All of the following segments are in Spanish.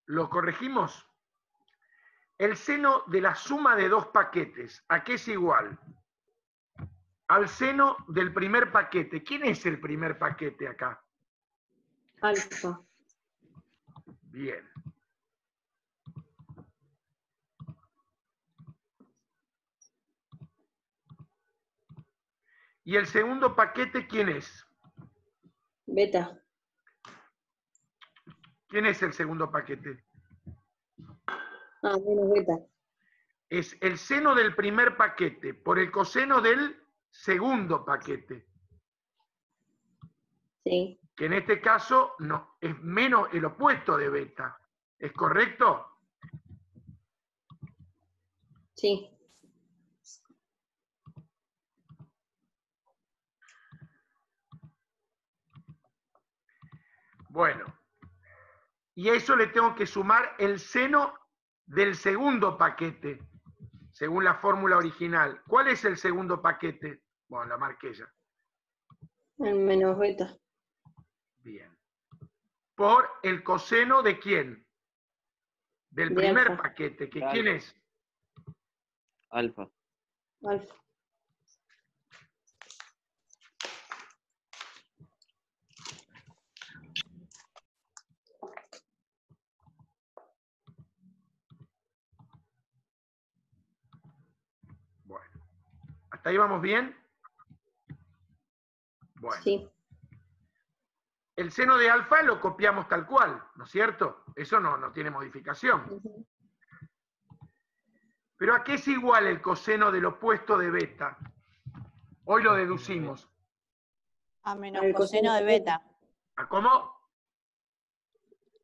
lo corregimos. El seno de la suma de dos paquetes, ¿a qué es igual? Al seno del primer paquete. ¿Quién es el primer paquete acá? Alfa. Bien. ¿Y el segundo paquete quién es? Beta. ¿Quién es el segundo paquete? Menos beta. Es el seno del primer paquete por el coseno del segundo paquete. Sí. Que en este caso no, es menos el opuesto de beta. ¿Es correcto? Sí. Bueno. Y a eso le tengo que sumar el seno del segundo paquete, según la fórmula original. ¿Cuál es el segundo paquete? Bueno, la marqué ya. El menos beta. Bien. Por el coseno de quién? Del De primer alfa. paquete, que De ¿quién alfa. es? Alfa. Alfa. Bueno. ¿Hasta ahí vamos bien? Bueno. Sí. El seno de alfa lo copiamos tal cual, ¿no es cierto? Eso no tiene modificación. Ujú. Pero ¿a qué es igual el coseno del opuesto de beta? Hoy lo deducimos. A menos Al coseno de beta. ¿A cómo?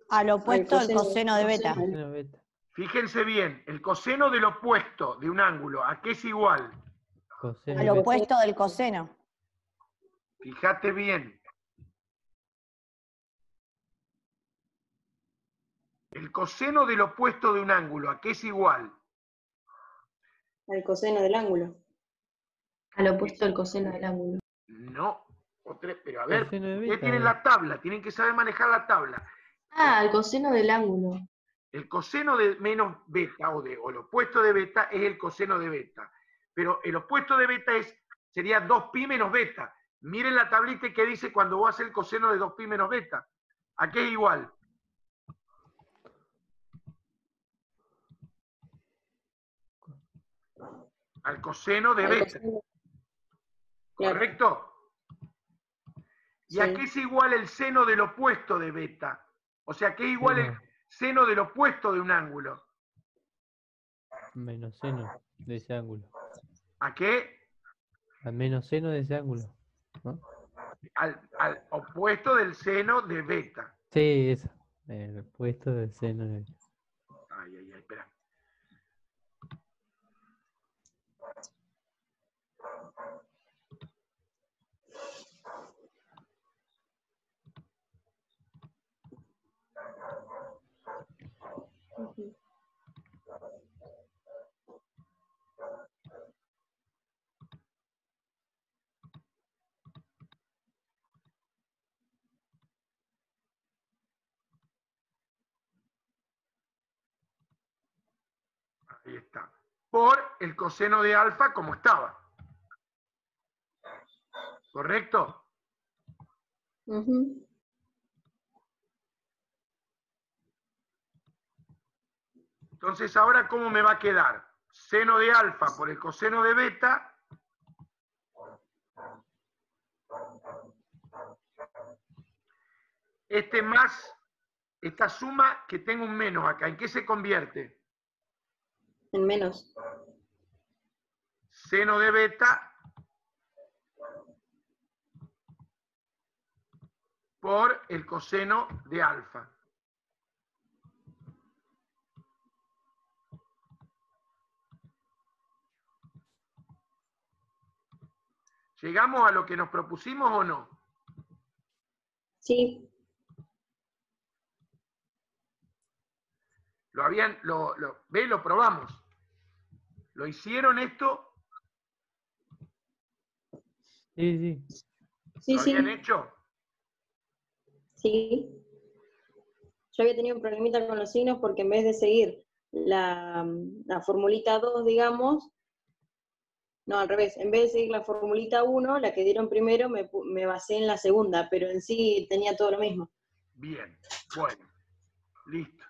Al opuesto del coseno coseno de beta. Coseno beta. Fíjense bien, el coseno del opuesto de un ángulo, ¿a qué es igual? Coseno Al beta. opuesto del coseno. Fíjate bien. El coseno del opuesto de un ángulo, ¿a qué es igual? Al coseno del ángulo. Al opuesto del coseno del ángulo. No. Pero a ver, Coseno de ustedes beta. tienen la tabla, tienen que saber manejar la tabla. Al coseno del ángulo. El coseno de menos beta o el opuesto de beta es el coseno de beta. Pero el opuesto de beta sería 2pi menos beta. Miren la tablita que dice cuando vos haces el coseno de 2pi menos beta. ¿A qué es igual? Al coseno de beta. Coseno. ¿Correcto? ¿Y Sí. a qué es igual el seno del opuesto de beta? O sea, ¿qué es igual el seno del opuesto de un ángulo? Menos seno de ese ángulo. ¿A qué? Al menos seno de ese ángulo, ¿no? Al opuesto del seno de beta. Sí, eso. El opuesto del seno de beta. Ay, espera. Ujú. Ahí está. Por el coseno de alfa como estaba. ¿Correcto? Ujú. Entonces, ahora, ¿cómo me va a quedar? Seno de alfa por el coseno de beta. Más esta suma que tengo un menos acá. ¿En qué se convierte? En menos. Seno de beta por el coseno de alfa. ¿Llegamos a lo que nos propusimos o no? Sí. Lo probamos. ¿Lo hicieron esto? Sí, sí. Sí, ¿Lo habían sí. hecho? Sí. yo había tenido un problemita con los signos porque en vez de seguir la formulita 2, digamos, no, al revés, en vez de seguir la formulita 1, la que dieron primero, me basé en la segunda, pero en sí tenía todo lo mismo. Bien, bueno, listo.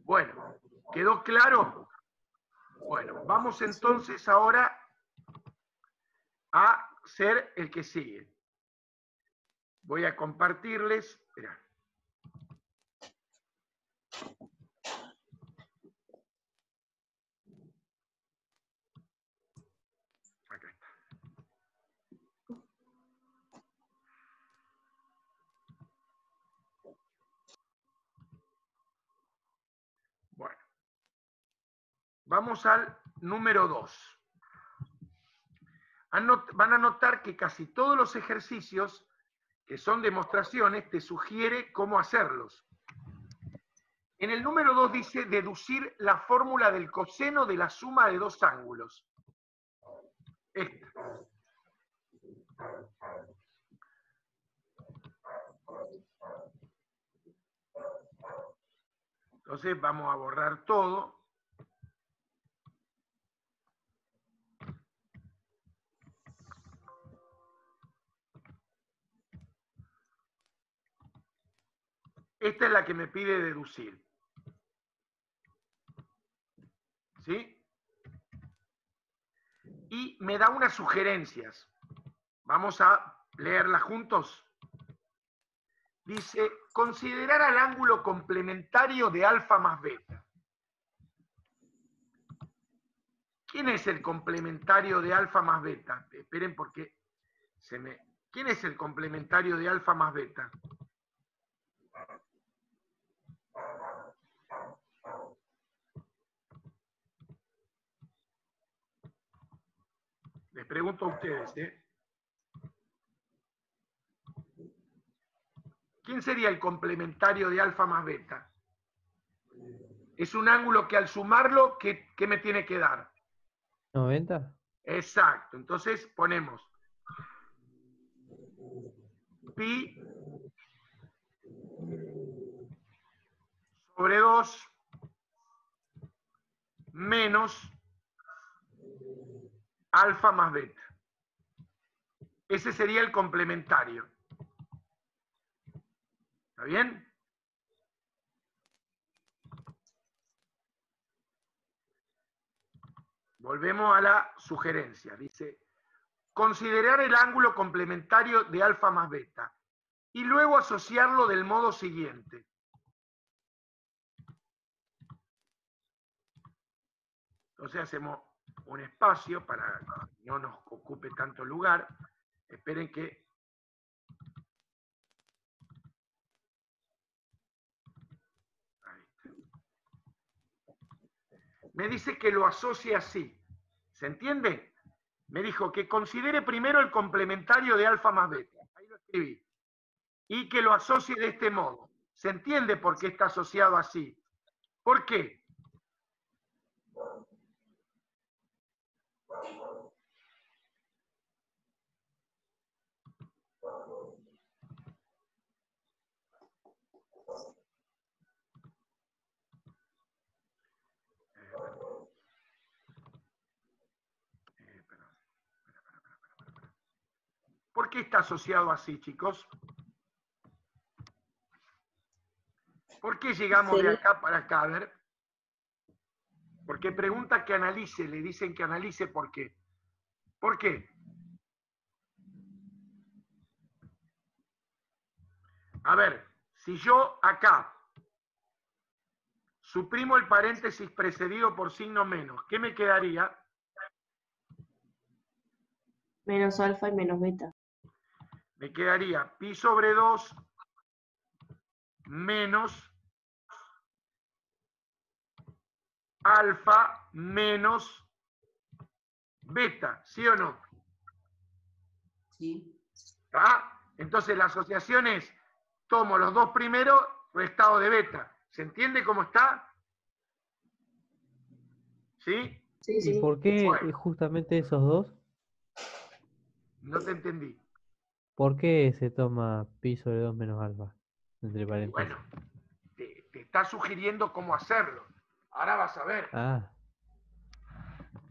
Bueno, ¿quedó claro? Bueno, vamos entonces ahora a hacer el que sigue. Voy a compartirles, esperá. Acá está. Bueno, vamos al número 2. Van a notar que casi todos los ejercicios que son demostraciones te sugiere cómo hacerlos. En el número 2 dice deducir la fórmula del coseno de la suma de dos ángulos. Esta. Entonces vamos a borrar todo. Esta es la que me pide deducir. ¿Sí? Y me da unas sugerencias. Vamos a leerlas juntos. Dice, considerar al ángulo complementario de alfa más beta. ¿Quién es el complementario de alfa más beta? Esperen porque ¿Quién es el complementario de alfa más beta? Les pregunto a ustedes, ¿eh? ¿Quién sería el complementario de alfa más beta? Es un ángulo que al sumarlo, ¿qué me tiene que dar? 90. Exacto. Entonces ponemos pi sobre 2 menos alfa más beta. Ese sería el complementario. ¿Está bien? Volvemos a la sugerencia. Dice, considerar el ángulo complementario de alfa más beta y luego asociarlo del modo siguiente. Entonces hacemos un espacio para que no nos ocupe tanto lugar. Esperen que... Ahí está. Me dice que lo asocie así. ¿Se entiende? Me dijo que considere primero el complementario de alfa más beta. Ahí lo escribí. Y que lo asocie de este modo. ¿Se entiende por qué está asociado así? ¿Por qué? ¿Por qué está asociado así, chicos? ¿Por qué llegamos de acá para acá? A ver. Porque pregunta que analice, le dicen que analice por qué. ¿Por qué? A ver, si yo acá suprimo el paréntesis precedido por signo menos, ¿qué me quedaría? Menos alfa y menos beta. Me quedaría pi sobre 2 menos alfa menos beta, ¿sí o no? Sí. ¿Ah? Entonces la asociación es, tomo los dos primeros, restado de beta. ¿Se entiende cómo está? ¿Sí? Sí, ¿Y sí. por qué Bueno. justamente esos dos? No te entendí. ¿Por qué se toma pi sobre 2 menos alfa? Entre paréntesis. Bueno, está sugiriendo cómo hacerlo. Ahora vas a ver. Ah,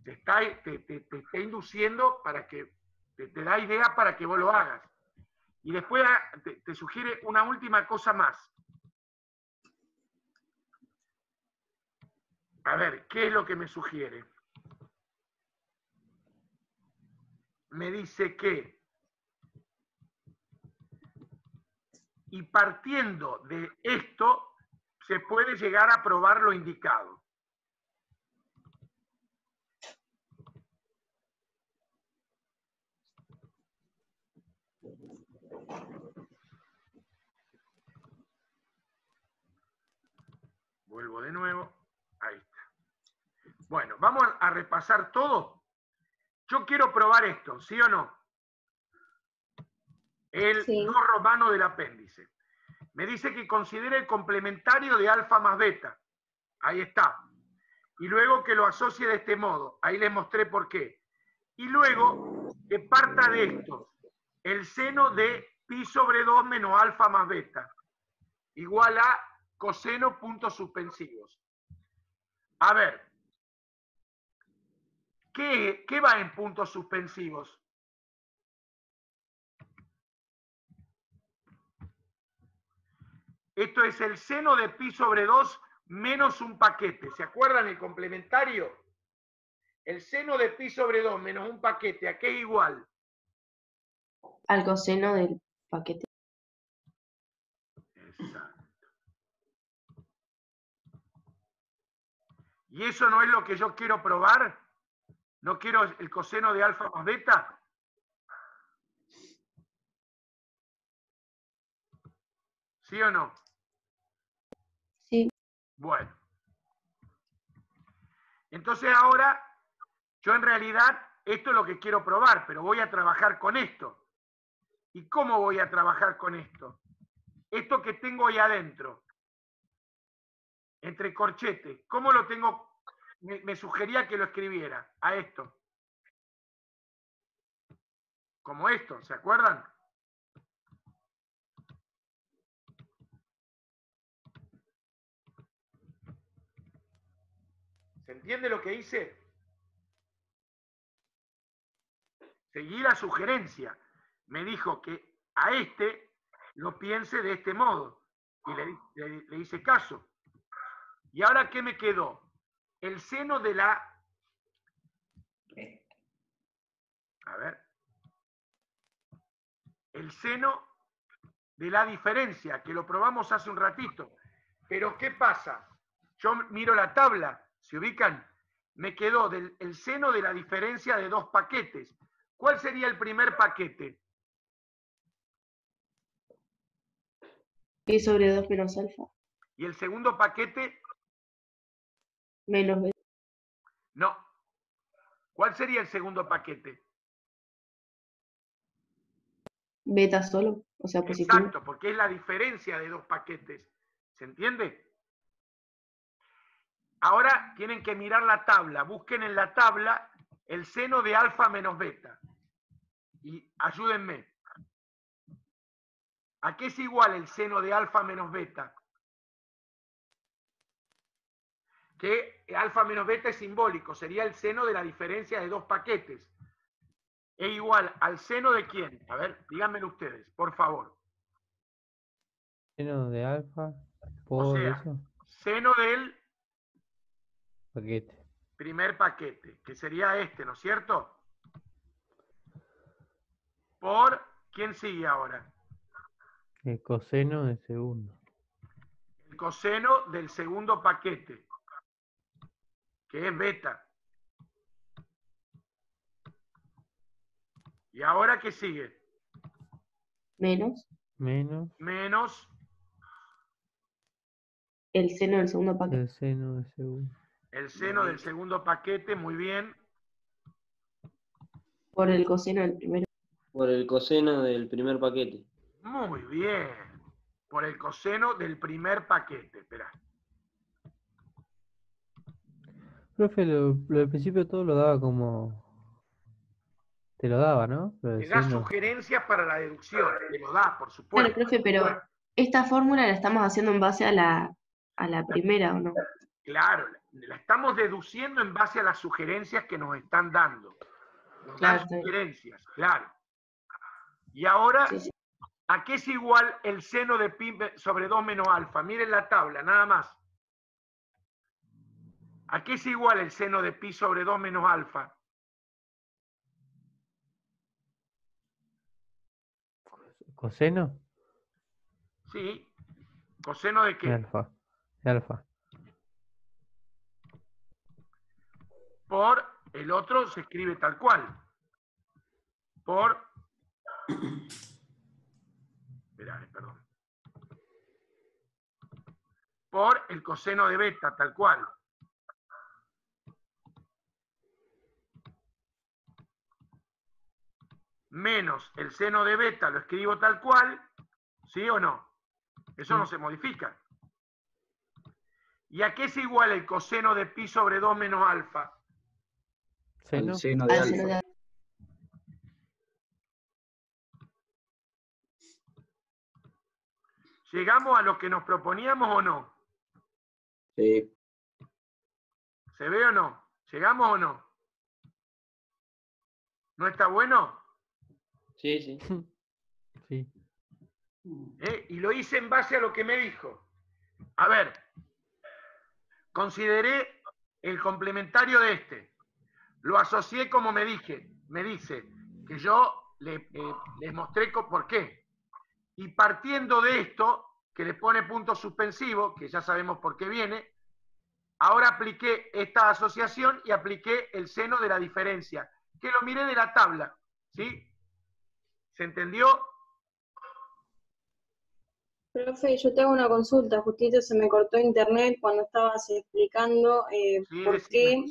Te está induciendo para que te da idea para que vos lo hagas. Y después te sugiere una última cosa más. A ver, ¿qué es lo que me sugiere? Me dice que, y partiendo de esto, se puede llegar a probar lo indicado. Vuelvo de nuevo. Ahí está. Bueno, vamos a repasar todo. Yo quiero probar esto, ¿sí o no? El Sí. 2 romano del apéndice. Me dice que considere el complementario de alfa más beta. Ahí está. Y luego que lo asocie de este modo. Ahí les mostré por qué. Y luego que parta de esto. El seno de pi sobre 2 menos alfa más beta. Igual a coseno puntos suspensivos. A ver. ¿Qué va en puntos suspensivos? Esto es el seno de pi sobre 2 menos un paquete. ¿Se acuerdan el complementario? El seno de pi sobre 2 menos un paquete, ¿a qué es igual? Al coseno del paquete. Exacto. ¿Y eso no es lo que yo quiero probar? ¿No quiero el coseno de alfa más beta? ¿Sí o no? Sí. Bueno. Entonces ahora, yo en realidad, esto es lo que quiero probar, pero voy a trabajar con esto. ¿Y cómo voy a trabajar con esto? Esto que tengo ahí adentro, entre corchetes, ¿cómo lo tengo? Me sugería que lo escribiera a esto. Como esto, ¿se acuerdan? ¿Se entiende lo que hice? Seguí la sugerencia. Me dijo que a este lo piense de este modo. Y le hice caso. ¿Y ahora qué me quedó? El seno de la... A ver. El seno de la diferencia, que lo probamos hace un ratito. Pero ¿qué pasa? Yo miro la tabla, ¿se ubican? Me quedó el seno de la diferencia de dos paquetes. ¿Cuál sería el primer paquete? Pi sobre 2 menos alfa. ¿Y el segundo paquete? Menos beta. No. ¿Cuál sería el segundo paquete? Beta solo, o sea, positivo. Exacto, porque es la diferencia de dos paquetes. ¿Se entiende? Ahora tienen que mirar la tabla. Busquen en la tabla el seno de alfa menos beta. Y ayúdenme. ¿A qué es igual el seno de alfa menos beta? Que alfa menos beta es simbólico. Sería el seno de la diferencia de dos paquetes. ¿Es igual al seno de quién? A ver, díganmelo ustedes, por favor. seno de alfa O por sea, eso, seno del paquete. primer paquete, que sería este, ¿no es cierto? Por, ¿quién sigue ahora? El coseno del segundo. El coseno del segundo paquete, que es beta. ¿Y ahora qué sigue? Menos Menos Menos el seno del segundo paquete. el seno del segundo. el seno del segundo paquete, muy bien. Por el coseno del primero. Por el coseno del primer paquete. Muy bien. Por el coseno del primer paquete. Esperá. Profe, lo del principio todo lo daba como... Te lo daba, ¿no? Lo del Te da seno. sugerencias para la deducción. Te lo da, por Claro, supuesto. profe, pero esta fórmula la estamos haciendo en base a a la primera, ¿o no? Claro, la estamos deduciendo en base a las sugerencias que nos están dando. Nos Claro, dan está bien. sugerencias, claro. Y ahora, Sí, sí. ¿a qué es igual el seno de pi sobre 2 menos alfa? Miren la tabla, nada más. ¿A qué es igual el seno de pi sobre 2 menos alfa? ¿Coseno? Sí. ¿Coseno de De qué? alfa. De alfa. Por el otro se escribe tal cual. Por... Esperá, perdón. Por el coseno de beta, tal cual. Menos el seno de beta, lo escribo tal cual, ¿sí o no? Eso no se modifica. ¿Y a qué es igual el coseno de pi sobre 2 menos alfa? ¿Seno? Al seno de Al seno alfa. de ¿Llegamos a lo que nos proponíamos o no? Sí. ¿Se ve o no? ¿Llegamos o no? ¿No está bueno? Sí, sí. Sí. Y lo hice en base a lo que me dijo. A ver, consideré el complementario de este. Lo asocié como me dice, que yo les mostré por qué. Y partiendo de esto, que le pone punto suspensivo, que ya sabemos por qué viene, ahora apliqué esta asociación y apliqué el seno de la diferencia, que lo miré de la tabla, ¿sí? ¿Se entendió? Profe, yo te hago una consulta, justito se me cortó internet cuando estabas explicando Sí, por decime.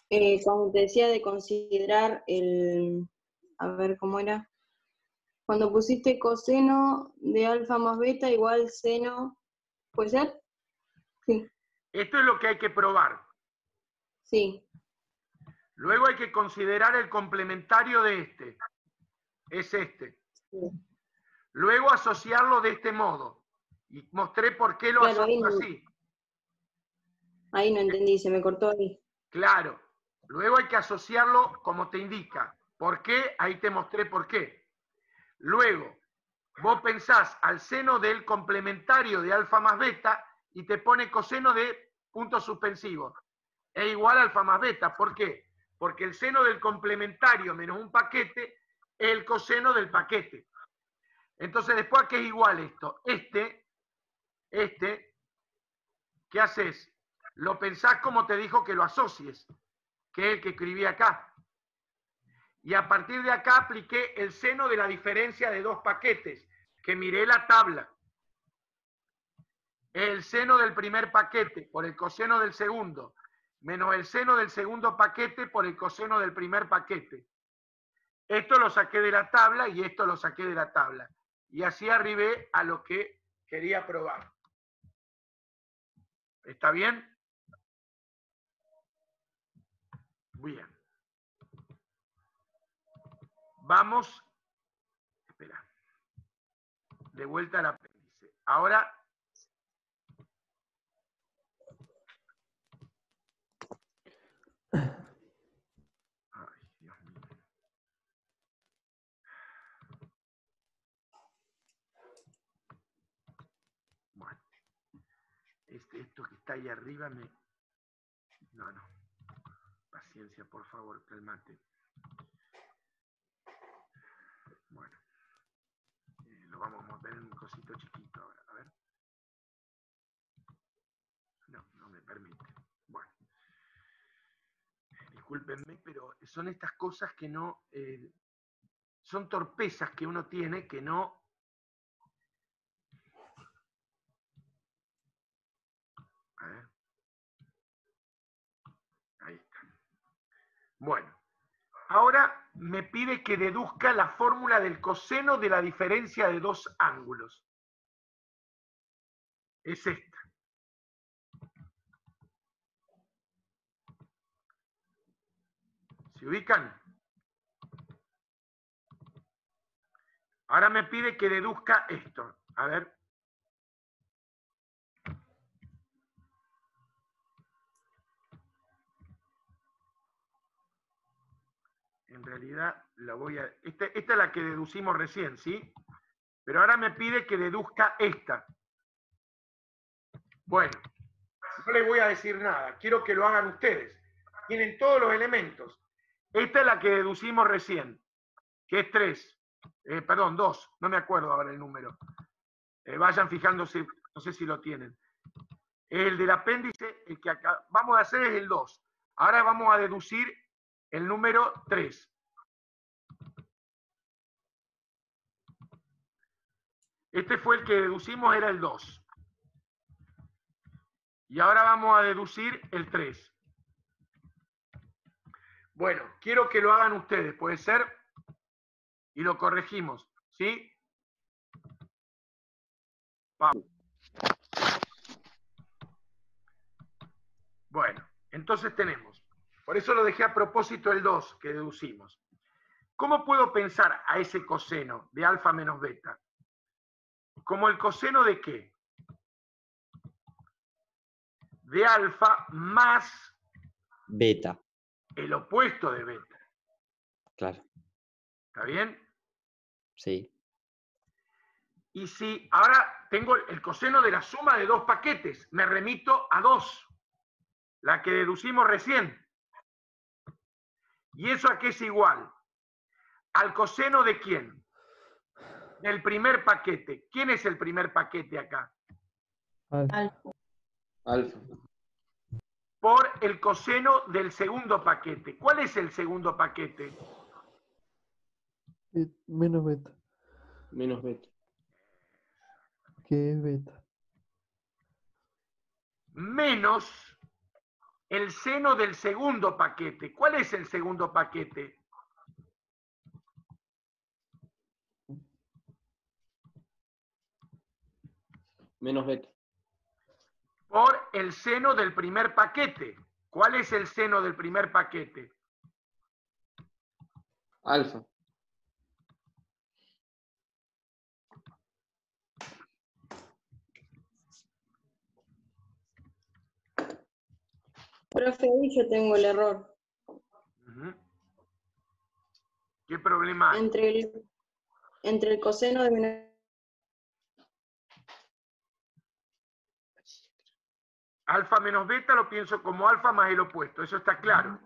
qué, cuando te decía de considerar a ver cómo era, cuando pusiste coseno de alfa más beta igual seno, ¿puede ser? Sí, Esto es lo que hay que probar. sí. Luego hay que considerar el complementario de este. Es este. Sí. Luego asociarlo de este modo. Y mostré por qué lo Claro, ahí asocio no, así. ahí no entendí, se me cortó ahí. Claro. Luego hay que asociarlo como te indica. ¿Por qué? Ahí te mostré por qué. Luego, vos pensás al seno del complementario de alfa más beta y te pone coseno de punto suspensivo. Es igual a alfa más beta. ¿Por qué? Porque el seno del complementario menos un paquete es el coseno del paquete. Entonces, después, ¿a qué es igual esto? Este, ¿qué haces? Lo pensás como te dijo que lo asocies, que es el que escribí acá. Y a partir de acá apliqué el seno de la diferencia de dos paquetes, que miré la tabla. El seno del primer paquete por el coseno del segundo, menos el seno del segundo paquete por el coseno del primer paquete. Esto lo saqué de la tabla y esto lo saqué de la tabla. Y así arribé a lo que quería probar. ¿Está bien? Bien. Vamos, espera, de vuelta al apéndice. Ahora, ay, Dios mío. Bueno, esto que está ahí arriba me... No. Paciencia, por favor, calmate. Bueno, lo vamos a mover en un cosito chiquito ahora. A ver. No me permite. Bueno. Discúlpenme, pero son estas cosas que no... son torpezas que uno tiene que no... A ver. Ahí está. Bueno. Ahora me pide que deduzca la fórmula del coseno de la diferencia de dos ángulos. Es esta. ¿Se ubican? Ahora me pide que deduzca esto. A ver. realidad la voy a... Esta es la que deducimos recién, ¿sí? Pero ahora me pide que deduzca esta. Bueno, no les voy a decir nada, quiero que lo hagan ustedes. Tienen todos los elementos. Esta es la que deducimos recién, que es 3. Perdón, 2, no me acuerdo ahora el número. Vayan fijándose, no sé si lo tienen. El del apéndice, el que acá vamos a hacer es el 2. Ahora vamos a deducir el número 3. Este fue el que deducimos, era el 2. Y ahora vamos a deducir el 3. Bueno, quiero que lo hagan ustedes, puede ser, y lo corregimos, ¿sí? Vamos. Bueno, entonces tenemos, por eso lo dejé a propósito el 2 que deducimos. ¿Cómo puedo pensar a ese coseno de alfa menos beta? ¿Como el coseno de qué? De alfa más Beta, el opuesto de beta. claro. ¿Está bien? Sí. Y si ahora tengo el coseno de la suma de dos paquetes, me remito a 2, la que deducimos recién. ¿Y eso a qué es igual? ¿Al coseno de quién? Del primer paquete. ¿Quién es el primer paquete acá? Alfa. Alfa. Por el coseno del segundo paquete. ¿Cuál es el segundo paquete? Menos beta. Menos beta. ¿Qué es beta? Menos el seno del segundo paquete. ¿Cuál es el segundo paquete? Menos beta. Por el seno del primer paquete. ¿Cuál es el seno del primer paquete? Alfa. Profe, ahí yo tengo el error. Ujú. ¿Qué problema hay? Entre el coseno de menos Alfa menos beta lo pienso como alfa más el opuesto, eso está claro.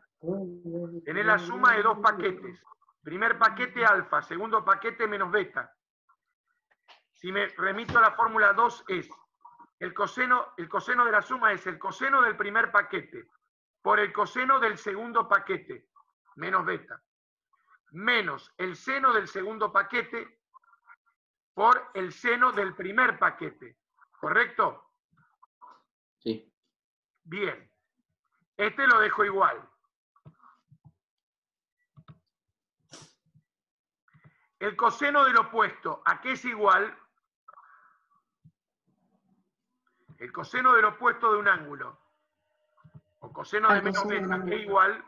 Tenés la suma de dos paquetes. Primer paquete alfa, segundo paquete menos beta. Si me remito a la fórmula 2 es el coseno de la suma es el coseno del primer paquete por el coseno del segundo paquete menos beta, menos el seno del segundo paquete por el seno del primer paquete. ¿Correcto? Sí. Bien. Este lo dejo igual. El coseno del opuesto, ¿a qué es igual? El coseno del opuesto de un ángulo. O coseno de Al menos coseno del beta, ¿a qué ángulo. igual?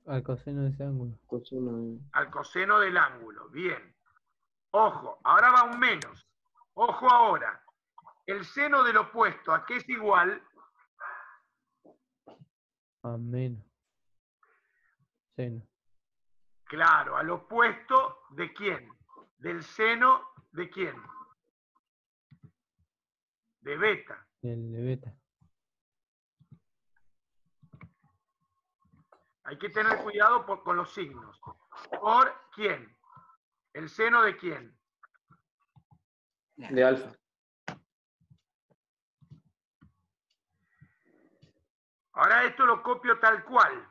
Al coseno de ese ángulo. Coseno de... Al coseno del ángulo. Bien. Ojo, ahora va un menos. Ojo ahora. El seno del opuesto, ¿a qué es igual? A menos. Seno. Claro, al opuesto de quién? Del seno de quién? De beta. El de beta. Hay que tener cuidado con los signos. ¿Por quién? ¿El seno de quién? De alfa. Ahora esto lo copio tal cual,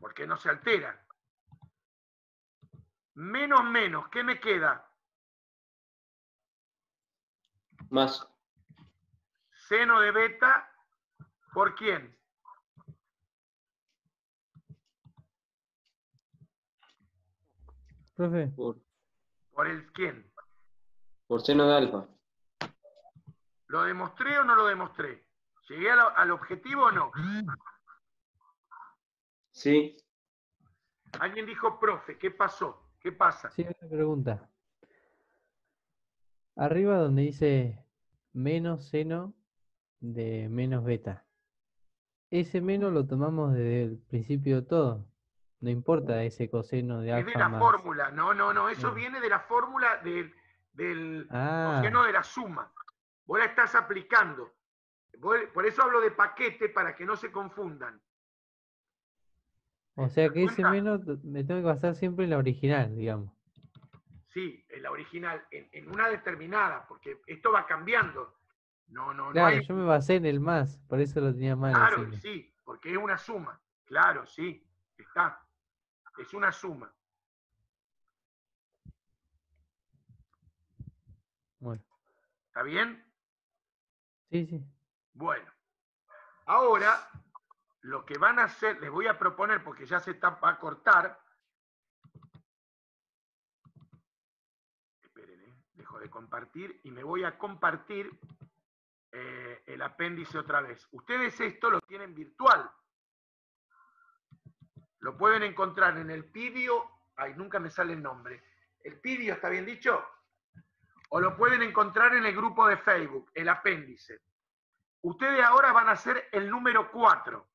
porque no se altera. Menos menos, ¿qué me queda? Más. Seno de beta, ¿por quién? Profe, ¿Por el quién? Por seno de alfa. ¿Lo demostré o no lo demostré? ¿Llegué al objetivo o no? Sí. Alguien dijo, profe, ¿qué pasó? ¿Qué pasa? sí, una pregunta. Arriba donde dice menos seno de menos beta. ese menos lo tomamos desde el principio de todo. No importa ese coseno de Es de alfa la más. fórmula, no, eso menos. viene de la fórmula del Ah, coseno de la suma. Vos la estás aplicando. Por eso hablo de paquete, para que no se confundan. o sea que ese cuenta? menos me tengo que basar siempre en la original, digamos. Sí, en la original, en una determinada, porque esto va cambiando. No Claro, hay. yo me basé en el más, por eso lo tenía mal el Claro, signo. sí, porque es una suma. Claro, sí, está. Es una suma. Bueno, ¿Está bien? sí, sí. Bueno, ahora lo que van a hacer, les voy a proponer, porque ya se está va a cortar. Esperen, dejo de compartir y me voy a compartir el apéndice otra vez. Ustedes esto lo tienen virtual. Lo pueden encontrar en el Pidio. Ay, nunca me sale el nombre. ¿El Pidio está bien dicho? O lo pueden encontrar en el grupo de Facebook, el apéndice. Ustedes ahora van a hacer el número 4.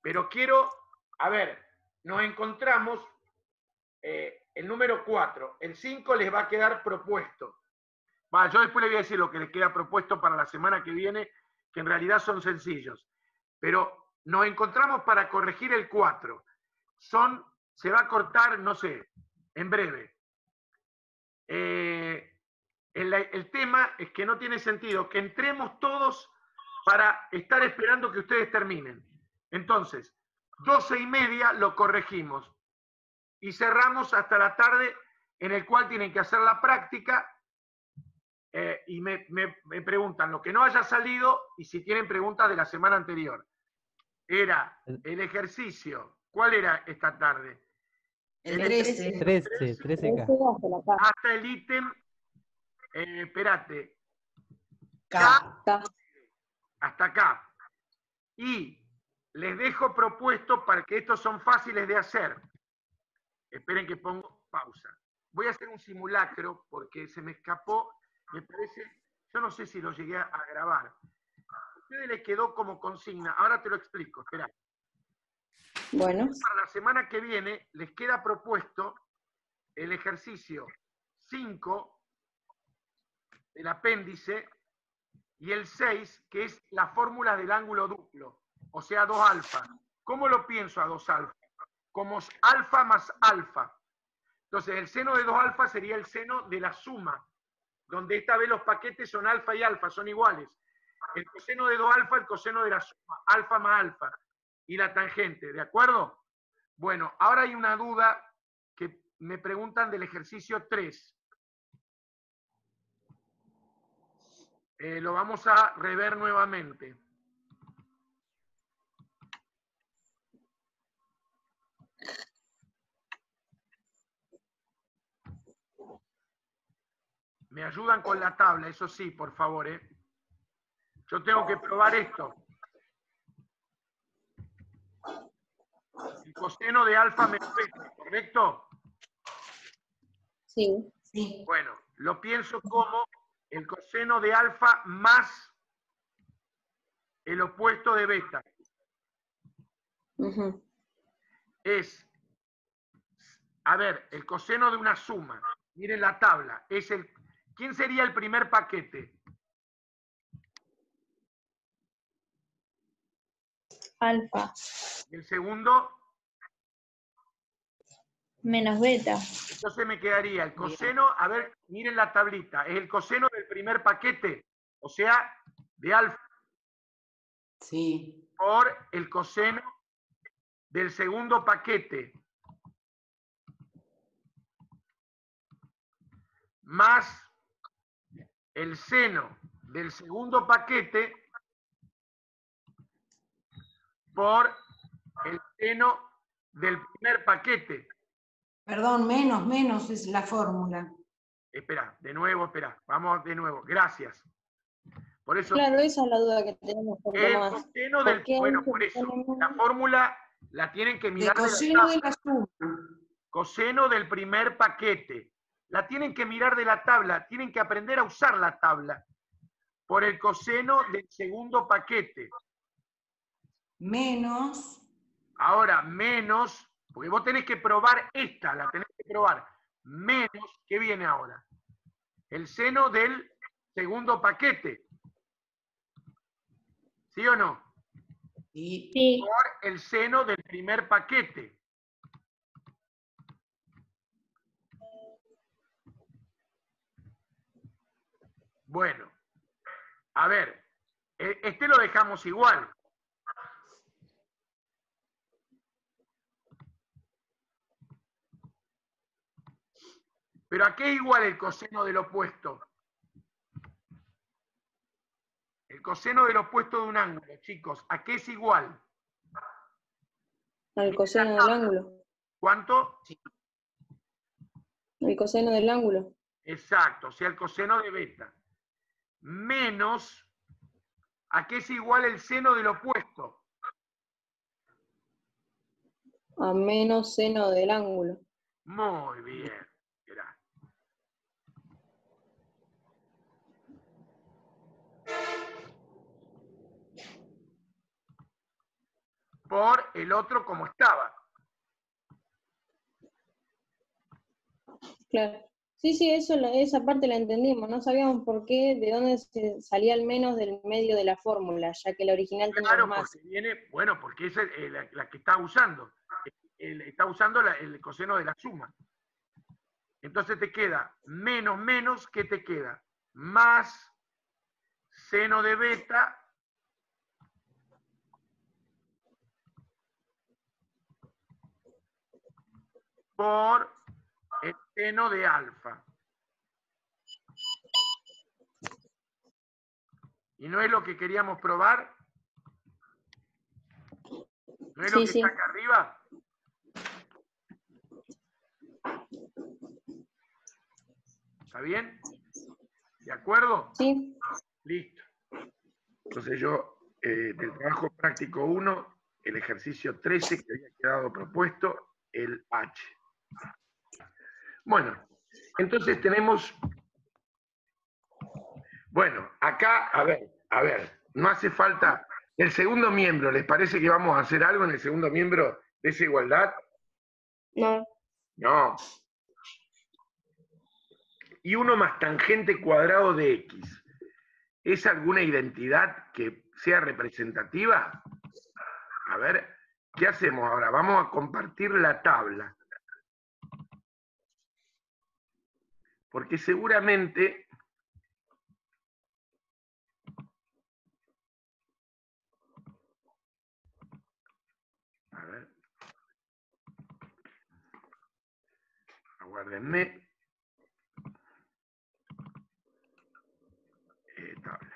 Pero quiero, a ver, nos encontramos el número 4. El 5 les va a quedar propuesto. Yo después les voy a decir lo que les queda propuesto para la semana que viene, que en realidad son sencillos. Pero nos encontramos para corregir el 4. Se va a cortar, no sé, en breve. El tema es que no tiene sentido que entremos todos para estar esperando que ustedes terminen. Entonces, 12:30 lo corregimos y cerramos hasta la tarde, en el cual tienen que hacer la práctica y me preguntan lo que no haya salido y si tienen preguntas de la semana anterior. Era el ejercicio. ¿Cuál era esta tarde? El 13. 13K. Hasta el ítem, espérate, K. hasta acá. Y les dejo propuesto para que estos son fáciles de hacer. Esperen que pongo pausa. Voy a hacer un simulacro porque se me escapó, me parece, yo no sé si lo llegué a grabar. A ustedes les quedó como consigna, ahora te lo explico, espera. Bueno, Para la semana que viene les queda propuesto el ejercicio 5 del apéndice y el 6, que es la fórmula del ángulo duplo, o sea, 2 alfa. ¿Cómo lo pienso a 2 alfa? Como alfa más alfa. Entonces, el seno de 2 alfa sería el seno de la suma, donde esta vez los paquetes son alfa y alfa, son iguales. El coseno de 2 alfa, el coseno de la suma, alfa más alfa, y la tangente, ¿de acuerdo? Bueno, ahora hay una duda que me preguntan del ejercicio 3. Lo vamos a rever nuevamente. Me ayudan con la tabla, eso sí, por favor, ¿eh? Yo tengo que probar esto. El coseno de alfa menos beta, ¿correcto? sí. Sí. Bueno, lo pienso como el coseno de alfa más el opuesto de beta. Ujú. Es, a ver, el coseno de una suma. Miren la tabla. ¿Quién sería el primer paquete? Alfa. El segundo, Menos beta. entonces me quedaría el coseno, a ver, miren la tablita, es el coseno del primer paquete, o sea, de alfa, Sí. por el coseno del segundo paquete, más el seno del segundo paquete por el seno del primer paquete. Perdón, menos es la fórmula. Espera, de nuevo, espera, vamos de nuevo, gracias. Por eso, Claro, esa es la duda que tenemos con el Tomás. coseno del, ¿Por qué bueno, ahí se por eso, pone la fórmula la tienen que De mirar de la coseno de tabla. la suma. Coseno del primer paquete. La tienen que mirar de la tabla, tienen que aprender a usar la tabla. por el coseno del segundo paquete. Menos. Ahora, menos, porque vos tenés que probar esta, la tenés que probar. Menos, ¿qué viene ahora? El seno del segundo paquete. ¿Sí o no? Sí. Sí. Por el seno del primer paquete. Bueno, a ver, este lo dejamos igual. ¿Pero a qué es igual el coseno del opuesto? El coseno del opuesto de un ángulo, chicos, ¿a qué es igual? Al coseno del ángulo. ¿Cuánto? El coseno del ángulo. Exacto, o sea, el coseno de beta. Menos, ¿a qué es igual el seno del opuesto? A menos seno del ángulo. Muy bien. Mirá. Por el otro como estaba. Claro. Sí, sí, esa parte la entendimos. No sabíamos por qué, de dónde salía el menos del medio de la fórmula, ya que la original tenía Claro, más. porque viene, bueno, porque es la que está usando. Está usando el coseno de la suma. Entonces te queda menos, menos, ¿qué te queda? Más seno de beta por el seno de alfa. ¿Y no es lo que queríamos probar? ¿No es lo Sí, que sí. está acá arriba? ¿Está bien? ¿De acuerdo? Sí. Listo. Entonces yo, del trabajo práctico 1, el ejercicio 13 que había quedado propuesto, el H. Bueno, entonces tenemos... Bueno, acá, a ver, no hace falta... El segundo miembro, ¿les parece que vamos a hacer algo en el segundo miembro de esa igualdad? No. No. Y 1 más tangente cuadrado de X. ¿Es alguna identidad que sea representativa? A ver, ¿qué hacemos ahora? Vamos a compartir la tabla. Porque seguramente... A ver. Aguárdenme. Tabla.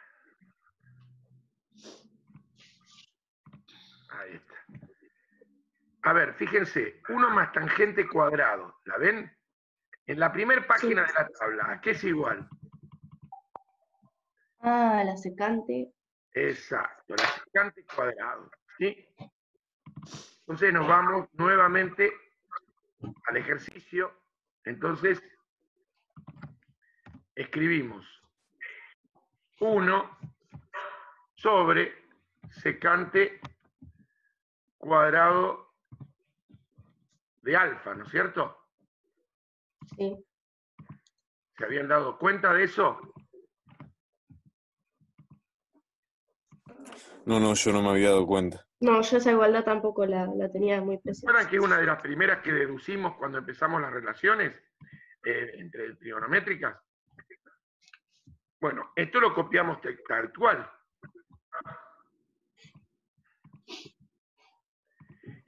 Ahí está. A ver, fíjense, 1 más tangente cuadrado, ¿la ven? En la primera página de la tabla, ¿a qué es igual? Ah, la secante. Exacto, la secante cuadrado, ¿sí? Entonces nos vamos nuevamente al ejercicio. Entonces, escribimos 1 sobre secante cuadrado de alfa, ¿no es cierto? Sí. ¿Se habían dado cuenta de eso? No, yo no me había dado cuenta. No, yo esa igualdad tampoco la tenía muy presente. ¿Recuerdan que es una de las primeras que deducimos cuando empezamos las relaciones entre trigonométricas? Bueno, esto lo copiamos tal cual.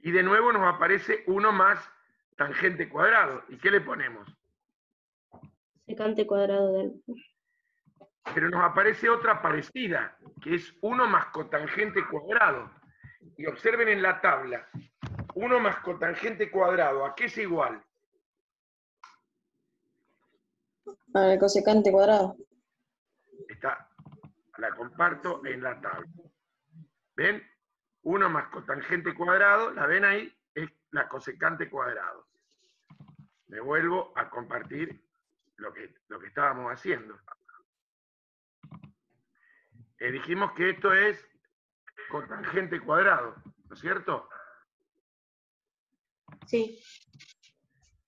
Y de nuevo nos aparece 1 más tangente cuadrado. ¿Y qué le ponemos? Secante cuadrado de alfa. Pero nos aparece otra parecida, que es 1 más cotangente cuadrado. Y observen en la tabla, 1 más cotangente cuadrado, ¿a qué es igual? Al cosecante cuadrado. La comparto en la tabla. ¿Ven? 1 más cotangente cuadrado, ¿la ven ahí? Es la cosecante cuadrado. Me vuelvo a compartir lo que estábamos haciendo. Dijimos que esto es cotangente cuadrado, ¿no es cierto? Sí.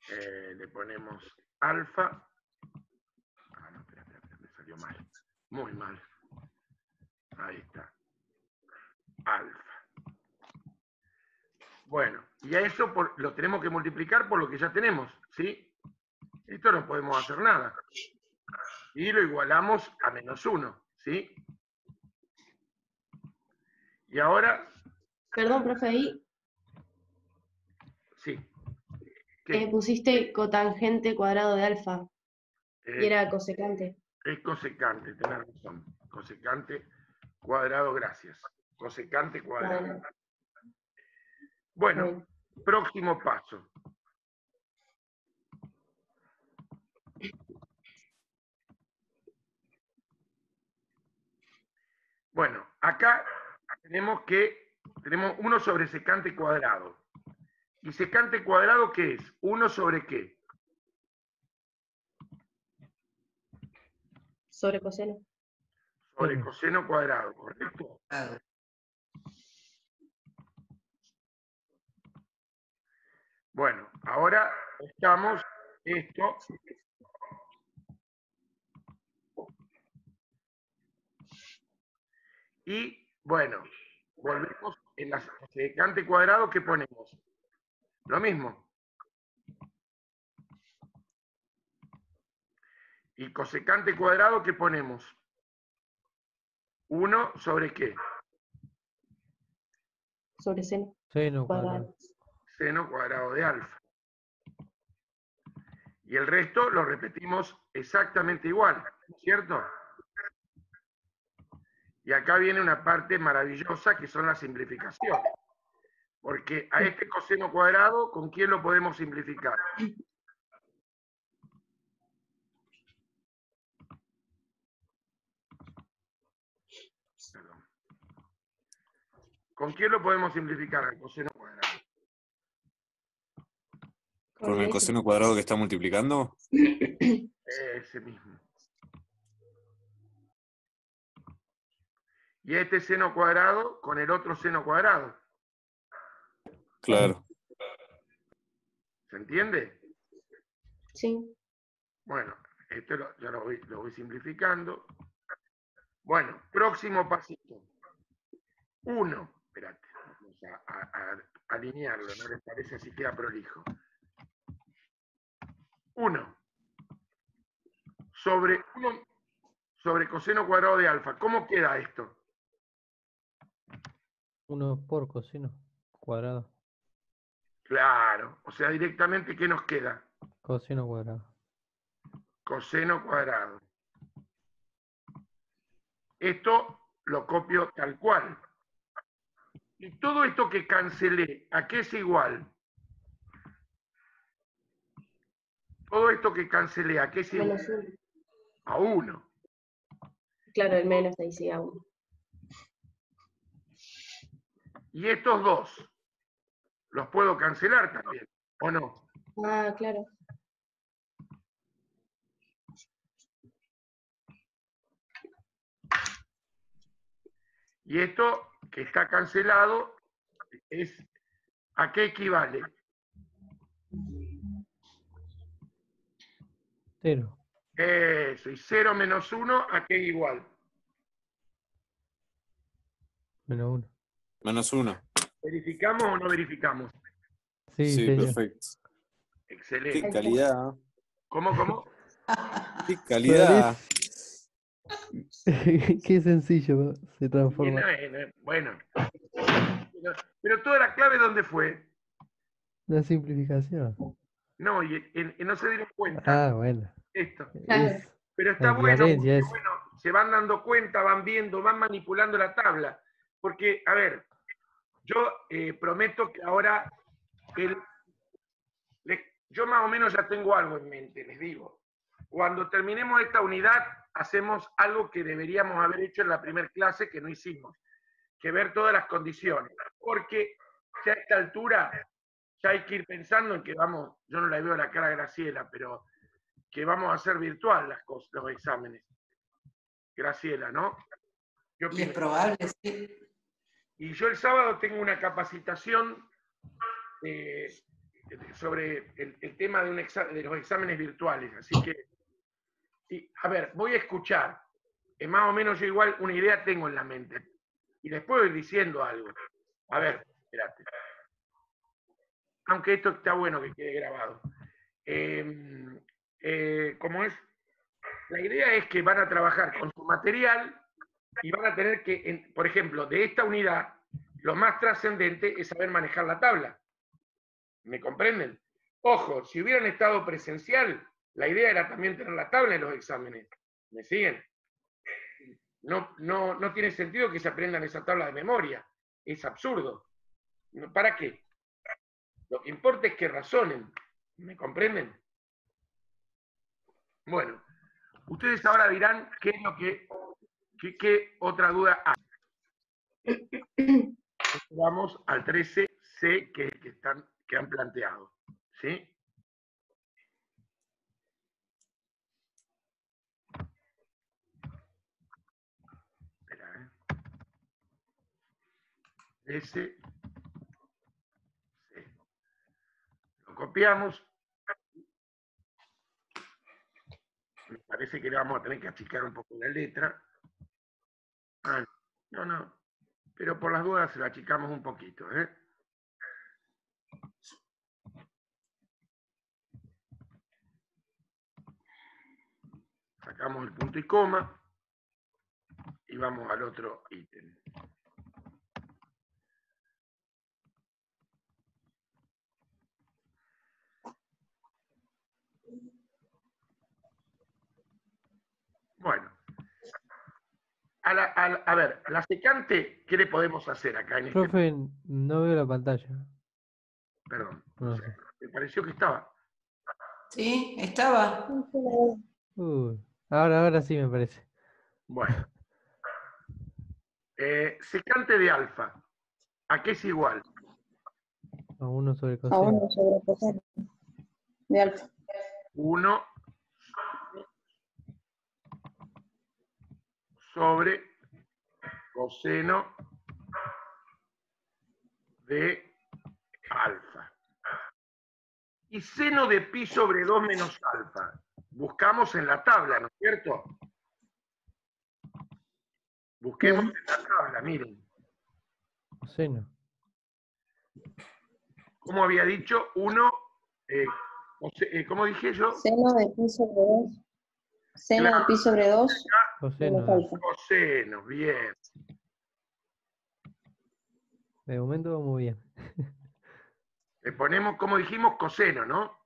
Le ponemos alfa. Ah, no, espera, me salió mal. Muy mal. Ahí está. Alfa. Bueno, y a eso lo tenemos que multiplicar por lo que ya tenemos, ¿sí? Esto no podemos hacer nada. Y lo igualamos a -1, ¿sí? Y ahora... Perdón, profe, ahí Sí. ¿Qué? pusiste cotangente cuadrado de alfa. Y Eh, era cosecante. Es cosecante, tenés razón. Cosecante cuadrado, gracias. Cosecante cuadrado. Bueno, Bueno, bueno. próximo paso. Bueno, acá tenemos 1 sobre secante cuadrado. ¿Y secante cuadrado qué es? ¿1 sobre qué? Sobre coseno. Sobre coseno cuadrado, ¿correcto? Bueno, ahora buscamos esto. Y, bueno, volvemos en la secante cuadrado, ¿qué ponemos? Lo mismo. Y cosecante cuadrado, ¿qué ponemos? 1 sobre qué? Sobre seno Seno cuadrado. cuadrado. Seno cuadrado de alfa. Y el resto lo repetimos exactamente igual, ¿cierto? Y acá viene una parte maravillosa que son las simplificaciones. Porque a este coseno cuadrado, ¿con quién lo podemos simplificar? Perdón. ¿Con quién lo podemos simplificar al coseno cuadrado? ¿Con el coseno cuadrado que está multiplicando? Ese mismo. Y este seno cuadrado con el otro seno cuadrado. Claro. ¿Se entiende? Sí. Bueno, esto ya lo voy simplificando. Bueno, próximo pasito. 1. Espérate, vamos a alinearlo, ¿no les parece? Así queda prolijo. 1 sobre 1 sobre coseno cuadrado de alfa. ¿Cómo queda esto? 1 por coseno cuadrado. Claro, o sea, directamente, ¿qué nos queda? Coseno cuadrado. Coseno cuadrado. Esto lo copio tal cual. Y todo esto que cancelé, ¿a qué es igual? Todo esto que cancelé, ¿a qué es igual? -1. A 1. Claro, el menos ahí sí a 1. Y estos dos, ¿los puedo cancelar también? ¿O no? Ah, claro. Y esto que está cancelado, ¿a qué equivale? 0. Eso, y 0 menos 1, ¿a qué igual? -1. -1. ¿Verificamos o no verificamos? Sí, Sí, señor. perfecto. Excelente. Qué calidad. ¿Cómo? Qué calidad. Qué sencillo se transforma. Bueno. Pero toda la clave, ¿dónde fue? La simplificación. No, y no se dieron cuenta. Ah, bueno. Esto. Es Pero está la bueno, equivalencia porque, es. bueno, se van dando cuenta, van viendo, van manipulando la tabla. Porque, a ver, yo prometo que ahora yo más o menos ya tengo algo en mente, les digo. Cuando terminemos esta unidad, hacemos algo que deberíamos haber hecho en la primera clase que no hicimos, que ver todas las condiciones. Porque ya a esta altura ya hay que ir pensando en que vamos, yo no le veo la cara a Graciela, pero que vamos a hacer virtual las cosas, los exámenes. Graciela, ¿no? ¿Qué Y es opinas? probable, sí. Y yo el sábado tengo una capacitación sobre el tema de los exámenes virtuales. Así que, a ver, voy a escuchar. Más o menos yo igual una idea tengo en la mente. Y después voy diciendo algo. A ver, espérate. Aunque esto está bueno que quede grabado. ¿Cómo es? La idea es que van a trabajar con su material y van a tener que, por ejemplo, de esta unidad, lo más trascendente es saber manejar la tabla. ¿Me comprenden? Ojo, si hubieran estado presencial, la idea era también tener la tabla en los exámenes. ¿Me siguen? No tiene sentido que se aprendan esa tabla de memoria. Es absurdo. ¿Para qué? Lo que importa es que razonen. ¿Me comprenden? Bueno, ustedes ahora dirán qué es lo qué otra duda hay. Vamos al 13C que han planteado. ¿Sí? Espera, C. Lo copiamos. Me parece que le vamos a tener que achicar un poco la letra. Ah, no. Pero por las dudas se la achicamos un poquito, ¿eh? Sacamos el punto y coma y vamos al otro ítem. Bueno. A ver, la secante, ¿qué le podemos hacer acá en este? Profe, no veo la pantalla. Perdón, No sé, sé. me pareció que estaba. Sí, estaba. Ahora sí me parece. Bueno. Secante de alfa, ¿a qué es igual? A 1 sobre A coseno. 1 sobre coseno de alfa. 1 sobre coseno de alfa. Y seno de pi sobre 2 menos alfa. Buscamos en la tabla, ¿no es cierto? Busquemos en la tabla, miren. Coseno. Como había dicho, 1, ¿cómo dije yo? Seno de pi sobre 2. Seno de pi sobre 2 Coseno. menos alfa. Coseno, bien. De momento vamos bien. Le ponemos, como dijimos, coseno, ¿no?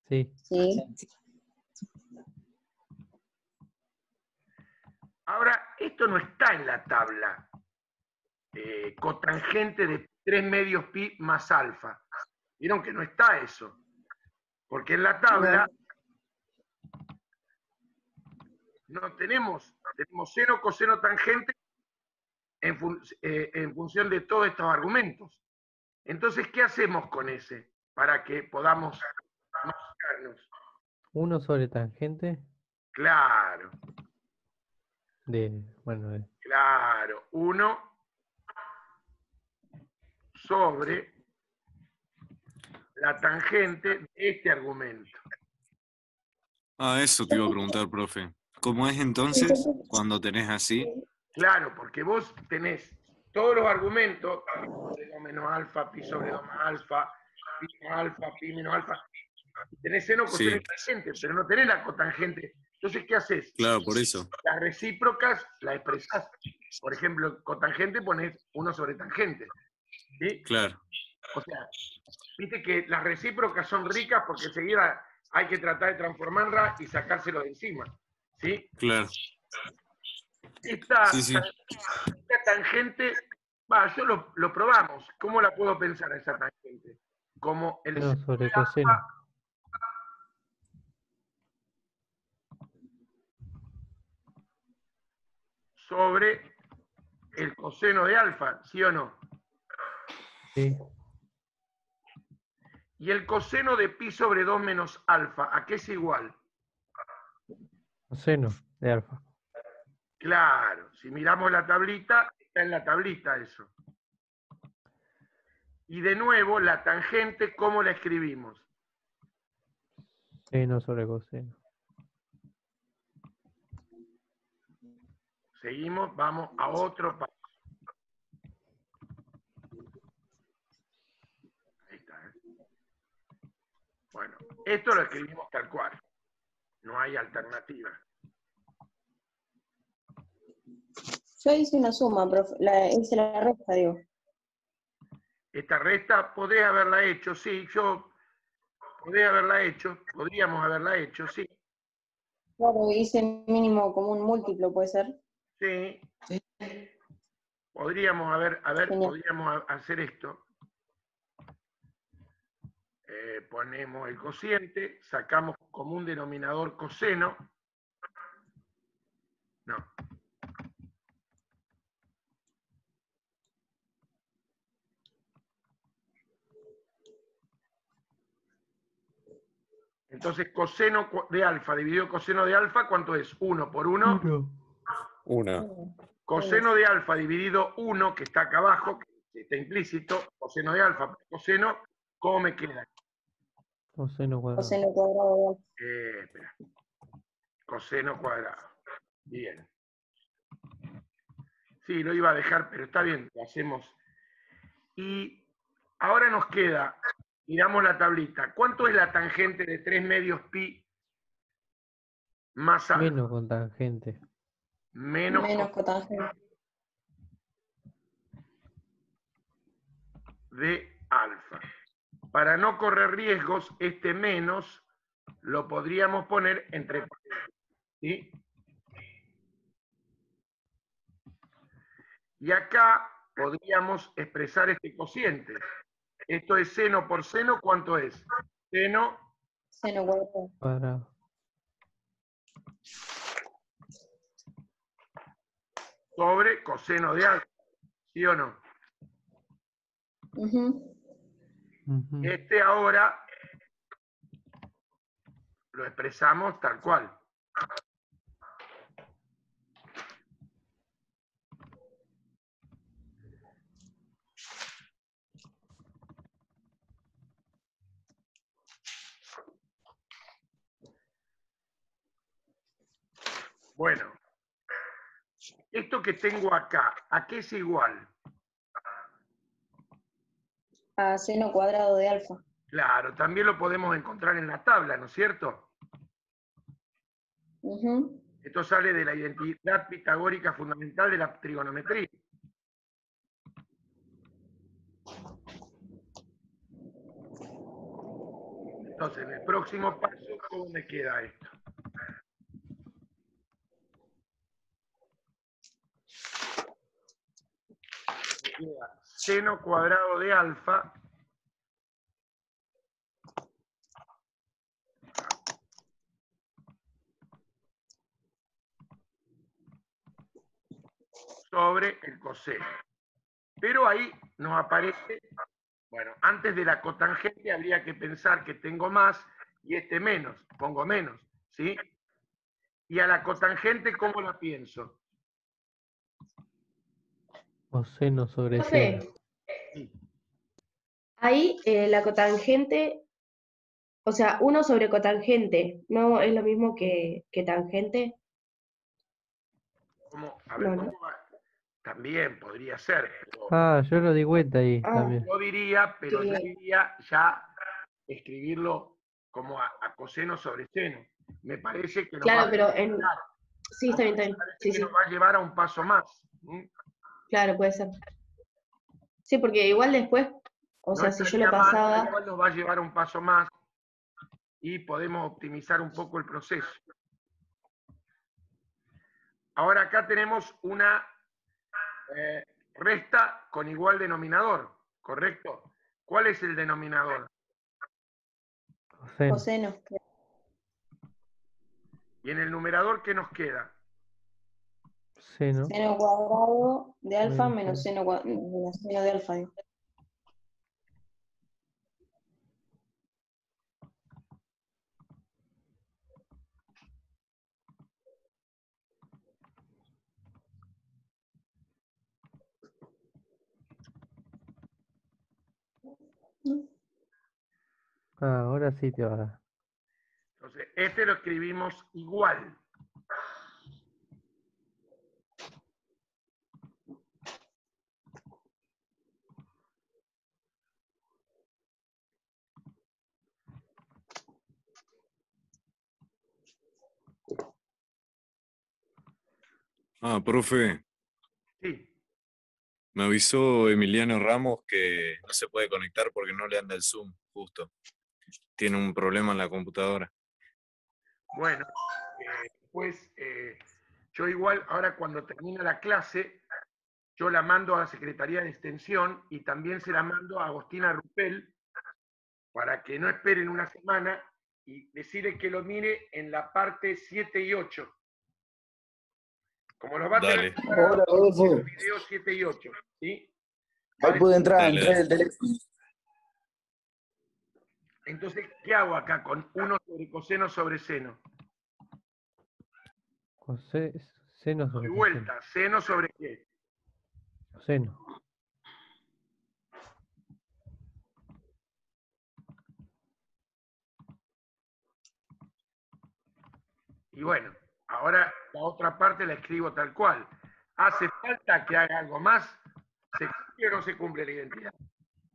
Sí. Sí. Ahora, esto no está en la tabla. Cotangente de 3 medios pi más alfa. Vieron que no está eso. Porque en la tabla no tenemos seno, coseno, tangente en función de todos estos argumentos. Entonces, ¿qué hacemos con ese? Para que podamos marcarnos. 1 sobre tangente Claro, de claro. 1 sobre la tangente de este argumento. Ah, eso te iba a preguntar, profe. ¿Cómo es entonces cuando tenés así? Claro, porque vos tenés todos los argumentos, pi sobre 2 menos alfa, pi sobre 2 más alfa, pi menos alfa, pi menos alfa. Tenés seno, coseno y tangente, pero no tenés la cotangente. Entonces, ¿qué haces? Claro, por eso. Las recíprocas las expresás. Por ejemplo, cotangente ponés 1 sobre tangente. ¿Sí? Claro. O sea, viste que las recíprocas son ricas porque enseguida hay que tratar de transformarla y sacárselo de encima. ¿Sí? Claro. Esta Sí. tangente, yo lo probamos. ¿Cómo la puedo pensar a esa tangente? Como el 1 sobre seno de coseno. alfa sobre el coseno de alfa, ¿sí o no? Sí. Y el coseno de pi sobre 2 menos alfa, ¿a qué es igual? Coseno de alfa. Claro, si miramos la tablita, está en la tablita eso. Y de nuevo, la tangente, ¿cómo la escribimos? Seno sobre coseno. Seguimos, vamos a otro paso. Ahí está. Bueno, esto lo escribimos tal cual. No hay alternativa. Yo hice una suma, profe, hice la resta, digo. Esta resta podés haberla hecho, sí, podría haberla hecho, podríamos haberla hecho, sí. Claro, hice mínimo como un múltiplo, ¿puede ser? Sí. Sí. Podríamos Genial. podríamos hacer esto. Ponemos el cociente, sacamos como un denominador coseno. No. Entonces, coseno de alfa dividido coseno de alfa, ¿cuánto es? 1 por 1. 1. Coseno de alfa dividido 1, que está acá abajo, que está implícito, coseno de alfa por coseno, ¿cómo me queda? Coseno cuadrado. Coseno cuadrado de alfa. Espera. Coseno cuadrado. Bien. Sí, lo iba a dejar, pero está bien, lo hacemos. Y ahora nos queda, miramos la tablita, ¿cuánto es la tangente de 3 medios pi más alfa? Menos con tangente. Menos cotangente. de alfa. Para no correr riesgos, este menos lo podríamos poner entre paréntesis, ¿sí? Y acá podríamos expresar este cociente. Esto es seno por seno, ¿cuánto es? Seno Seno cuadrado. Cuadrado. sobre coseno de alfa, ¿sí o no? Ujú. Ujú. Este ahora lo expresamos tal cual. Bueno, esto que tengo acá, ¿a qué es igual? A seno cuadrado de alfa. Claro, también lo podemos encontrar en la tabla, ¿no es cierto? Ujú. Esto sale de la identidad pitagórica fundamental de la trigonometría. Entonces, en el próximo paso, ¿cómo me queda esto? Me queda seno cuadrado de alfa sobre el coseno. Pero ahí nos aparece, bueno, antes de la cotangente habría que pensar que tengo más y este menos, pongo menos, ¿sí? Y a la cotangente, ¿cómo la pienso? Coseno sobre Profe, seno. Sí. ahí la cotangente, o sea, 1 sobre cotangente, ¿no es lo mismo que tangente? A ver, No, ¿no? ¿cómo va? También podría ser, pero Ah, yo lo di vuelta ahí Ah, también. yo diría, pero yo Sí. diría ya escribirlo como a coseno sobre seno. Me parece que nos Claro, va, pero en... Sí, está bien, está bien. parece Sí, que sí, nos va a llevar a un paso más. ¿Mm? claro, puede ser. Sí, porque igual después, o No sea, si yo lo estaría mal, pero pasaba, igual nos va a llevar a un paso más y podemos optimizar un poco el proceso. Ahora acá tenemos una resta con igual denominador, ¿correcto? ¿Cuál es el denominador? Coseno. Coseno. Y en el numerador, ¿qué nos queda? Seno. Seno cuadrado de alfa Menos menos seno. menos seno de alfa. Digo. Ah, ahora sí te va a dar. Entonces, este lo escribimos igual. Ah, profe, Sí. me avisó Emiliano Ramos que no se puede conectar porque no le anda el Zoom, justo. Tiene un problema en la computadora. Bueno, pues yo igual, ahora cuando termina la clase, yo la mando a la Secretaría de Extensión y también se la mando a Agostina Rupel para que no esperen una semana y decirle que lo mire en la parte 7 y 8. Como los va a tener Dale, Hola, en Rodolfo. los videos 7 y 8, ¿sí? Ahí pude entrar, dale, entré dale. el teléfono. Entonces, ¿qué hago acá con 1 sobre coseno sobre seno? Seno Doy sobre coseno. vuelta, seno sobre qué? Coseno. Y bueno, ahora la otra parte la escribo tal cual. ¿Hace falta que haga algo más? ¿Se cumple o no se cumple la identidad?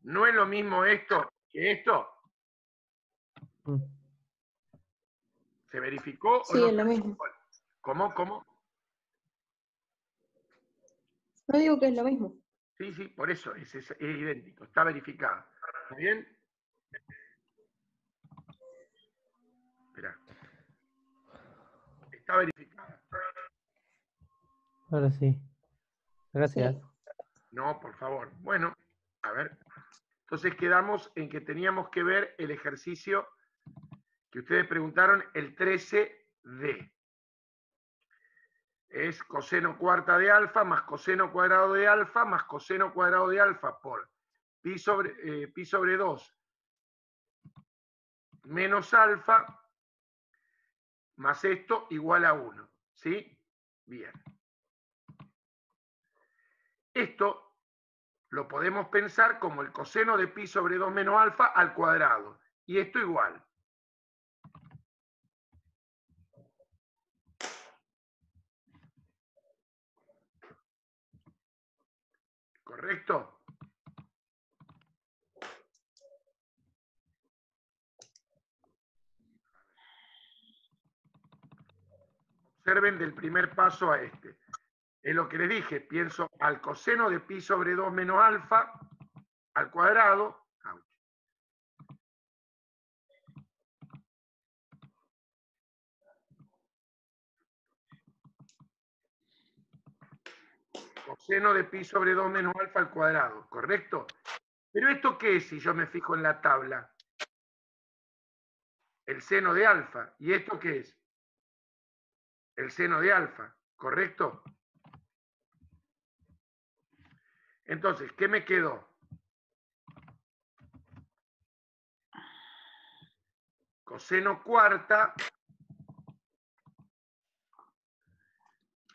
¿No es lo mismo esto que esto? Mm. ¿Se verificó o Sí, no es se lo mismo. verificó? ¿Cómo? No digo que es lo mismo. Sí, por eso es idéntico, está verificado. ¿Está bien? Espera. Está verificada. Ahora sí. Gracias. Sí. No, por favor. Bueno, a ver. Entonces quedamos en que teníamos que ver el ejercicio que ustedes preguntaron, el 13D. Es coseno cuarta de alfa más coseno cuadrado de alfa más coseno cuadrado de alfa por pi sobre 2 menos alfa más esto igual a 1. ¿Sí? Bien. Esto lo podemos pensar como el coseno de pi sobre 2 menos alfa al cuadrado. Y esto igual. ¿Correcto? Observen del primer paso a este. Es lo que les dije, pienso al coseno de pi sobre 2 menos alfa al cuadrado. Coseno de pi sobre 2 menos alfa al cuadrado, ¿correcto? Pero ¿esto qué es si yo me fijo en la tabla? El seno de alfa. ¿Y esto qué es? El seno de alfa, ¿correcto? Entonces, ¿qué me quedó? Coseno cuarta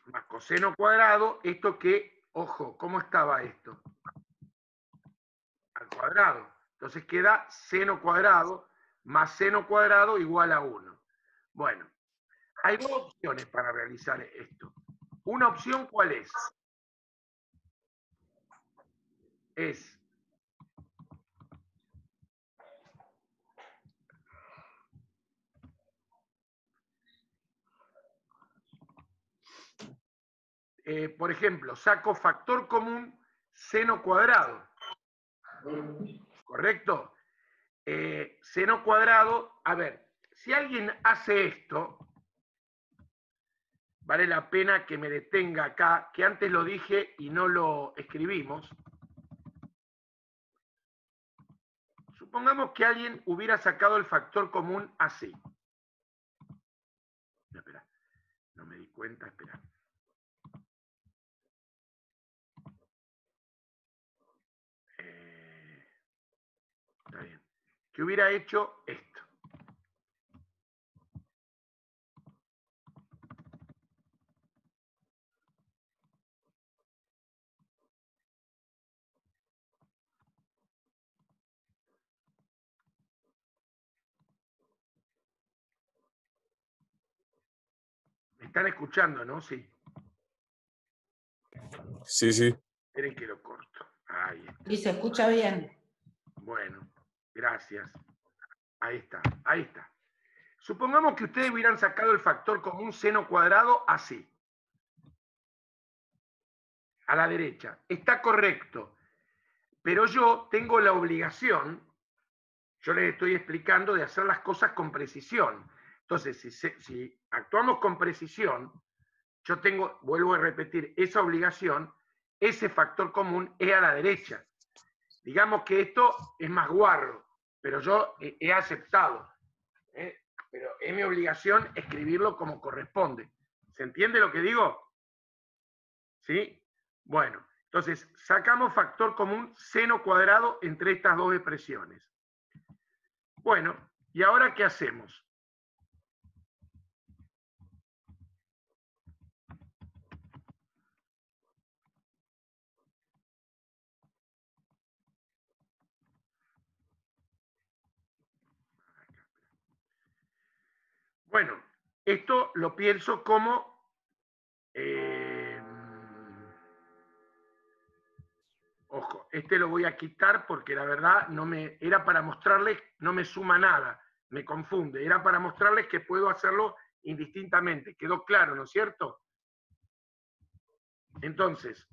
más coseno cuadrado, esto que, ojo, ¿cómo estaba esto? Al cuadrado. Entonces queda seno cuadrado más seno cuadrado igual a 1. Bueno, hay dos opciones para realizar esto. Una opción, ¿cuál es? Es por ejemplo, saco factor común seno cuadrado, ¿correcto? Seno cuadrado, a ver, si alguien hace esto, vale la pena que me detenga acá, que antes lo dije y no lo escribimos. Supongamos que alguien hubiera sacado el factor común así. Espera, no me di cuenta, espera. Está bien. Que hubiera hecho esto. están escuchando, ¿no? Sí. Sí, sí. Esperen que lo corto. Ahí está. Y se escucha bien. Bueno, gracias. Ahí está, ahí está. Supongamos que ustedes hubieran sacado el factor común seno cuadrado así. A la derecha. Está correcto. Pero yo tengo la obligación, yo les estoy explicando, de hacer las cosas con precisión. Entonces, si actuamos con precisión, yo tengo, vuelvo a repetir, esa obligación, ese factor común es a la derecha. Digamos que esto es más guarro, pero yo he aceptado. Pero es mi obligación escribirlo como corresponde. ¿Se entiende lo que digo? ¿Sí? Bueno, entonces sacamos factor común seno cuadrado entre estas dos expresiones. Bueno, ¿y ahora qué hacemos? Bueno, esto lo pienso como ojo, este lo voy a quitar porque la verdad era para mostrarles, no me suma nada, me confunde. Era para mostrarles que puedo hacerlo indistintamente. ¿Quedó claro, no es cierto? Entonces,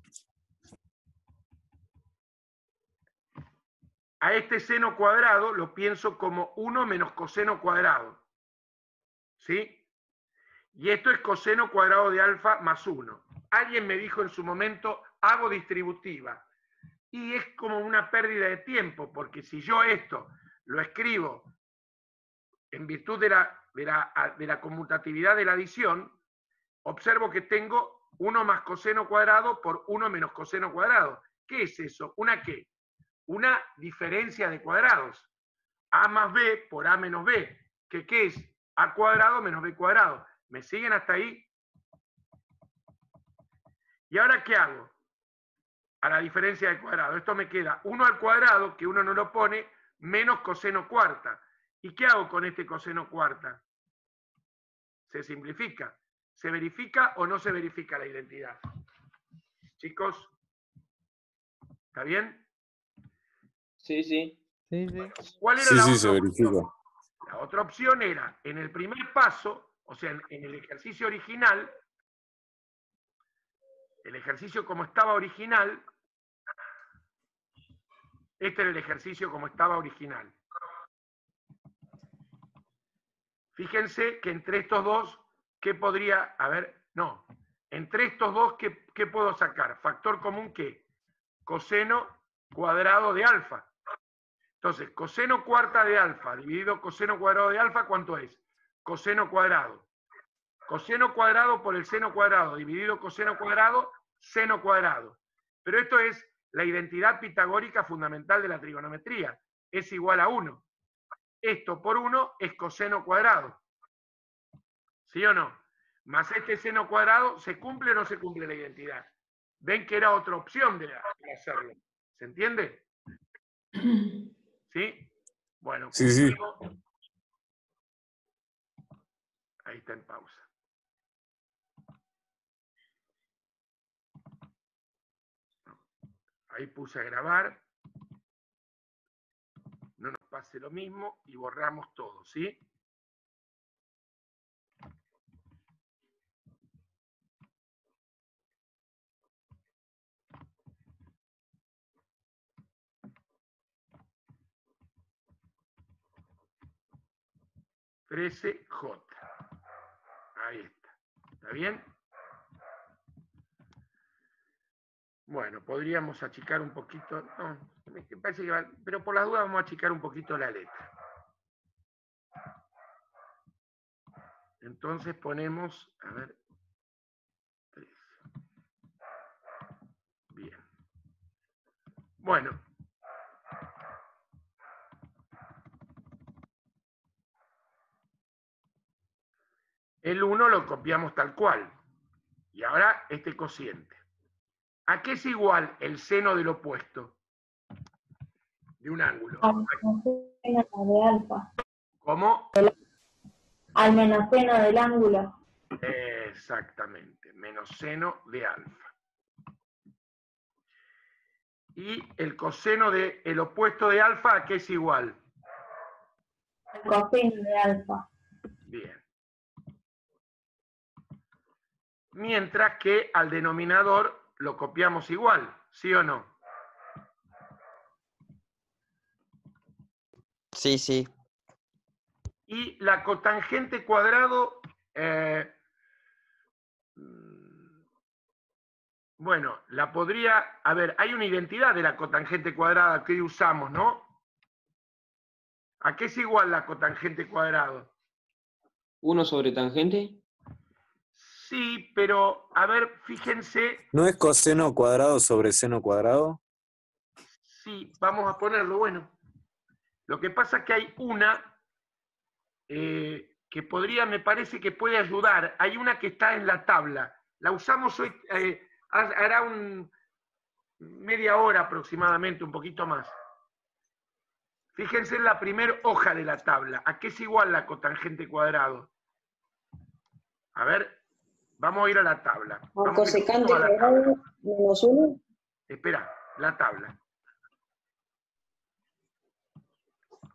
a este seno cuadrado lo pienso como 1 menos coseno cuadrado. ¿Sí? Y esto es coseno cuadrado de alfa más 1. Alguien me dijo en su momento, hago distributiva. Y es como una pérdida de tiempo, porque si yo esto lo escribo en virtud de la conmutatividad de la adición, observo que tengo 1 más coseno cuadrado por 1 menos coseno cuadrado. ¿Qué es eso? ¿Una qué? Una diferencia de cuadrados. A más B por A menos B. ¿Qué es? A cuadrado menos B cuadrado. ¿Me siguen hasta ahí? ¿Y ahora qué hago? A la diferencia de cuadrado. Esto me queda 1 al cuadrado, que uno no lo pone, menos coseno cuarta. ¿Y qué hago con este coseno cuarta? Se simplifica. ¿Se verifica o no se verifica la identidad? Chicos, ¿está bien? Sí, sí. Sí, sí. ¿Cuál era Sí, la sí, otra se opción? verifica. La otra opción era, en el primer paso, o sea, en el ejercicio original, el ejercicio como estaba original, este era el ejercicio como estaba original. Fíjense que entre estos dos, ¿qué podría haber? No, entre estos dos, ¿qué puedo sacar? Factor común, ¿qué? Coseno cuadrado de alfa. Entonces, coseno cuarta de alfa dividido coseno cuadrado de alfa, ¿cuánto es? Coseno cuadrado. Coseno cuadrado por el seno cuadrado dividido coseno cuadrado, seno cuadrado. Pero esto es la identidad pitagórica fundamental de la trigonometría. Es igual a 1. Esto por 1 es coseno cuadrado. ¿Sí o no? Más este seno cuadrado, ¿se cumple o no se cumple la identidad? Ven que era otra opción de hacerlo. ¿Se entiende? ¿Sí? Bueno, Sí, sí. ahí está en pausa. Ahí puse a grabar. No nos pase lo mismo y borramos todo, ¿sí? J. Ahí está. ¿Está bien? Bueno, podríamos achicar un poquito. No, me parece que pero por las dudas vamos a achicar un poquito la letra. Entonces ponemos, a ver, 3. Bien. Bueno. El 1 lo copiamos tal cual. Y ahora este cociente. ¿A qué es igual el seno del opuesto? De un ángulo. Al menoseno de alfa. ¿Cómo? Al menoseno del ángulo. Exactamente, menos seno de alfa. Y el coseno de el opuesto de alfa, ¿a qué es igual? El coseno de alfa. Bien. Mientras que al denominador lo copiamos igual, ¿sí o no? Sí, sí. Y la cotangente cuadrado, bueno, la podría, a ver, hay una identidad de la cotangente cuadrada que hoy usamos, ¿no? ¿A qué es igual la cotangente cuadrado? 1 sobre tangente. Sí, pero, a ver, fíjense, ¿No es coseno cuadrado sobre seno cuadrado? sí, vamos a ponerlo, bueno. Lo que pasa es que hay una que podría, me parece que puede ayudar. Hay una que está en la tabla. La usamos hoy, hará media hora aproximadamente, un poquito más. Fíjense en la primera hoja de la tabla. ¿A qué es igual la cotangente cuadrado? A ver, vamos a ir a la tabla. Vamos Cosecante a la cuadrado tabla. menos 1. Espera, la tabla.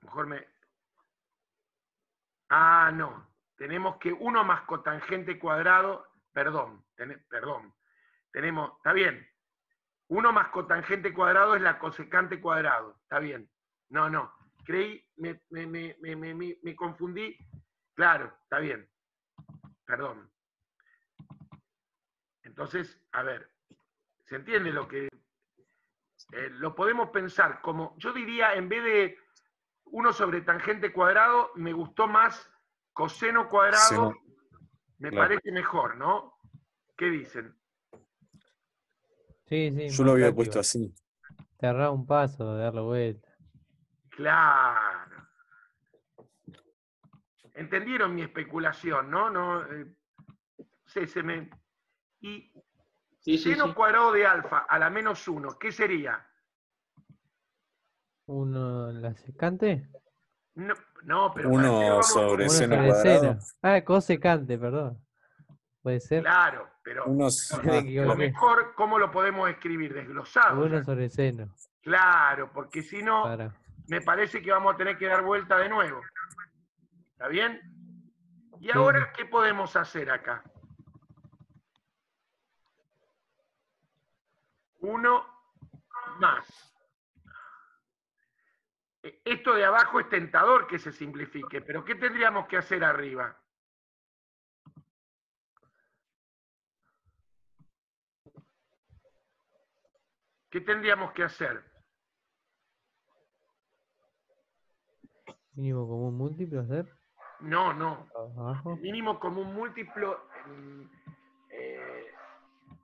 Mejor me... Ah, no. Tenemos que 1 más cotangente cuadrado, perdón. Tenemos, está bien. 1 más cotangente cuadrado es la cosecante cuadrado. Está bien. No. Creí, me confundí. Claro, está bien. Perdón. Entonces, a ver, ¿se entiende lo que... lo podemos pensar como, yo diría, en vez de 1 sobre tangente cuadrado, me gustó más coseno cuadrado, me parece mejor, ¿no? ¿Qué dicen? Sí, sí, Yo más lo había práctico. puesto así. Te ahorrás un paso de darle vuelta. Claro. ¿Entendieron mi especulación, no? No, se me... Y Sí, seno sí. cuadrado de alfa a la menos 1, ¿qué sería? ¿Uno la secante? No, pero para qué lo 1 vamos a sobre poner. Uno seno sobre cuadrado. seno. Ah, cosecante, perdón. ¿Puede ser? Claro, pero Me lo equivoqué. mejor, ¿cómo lo podemos escribir? Desglosado. Uno Ya. sobre seno. Claro, porque si no, Para. me parece que vamos a tener que dar vuelta de nuevo. ¿Está bien? ¿Y Sí, ahora sí. qué podemos hacer acá? 1 más. Esto de abajo es tentador que se simplifique, pero ¿qué tendríamos que hacer arriba? ¿Qué tendríamos que hacer? Mínimo común múltiplo hacer. No. Abajo. Mínimo común múltiplo,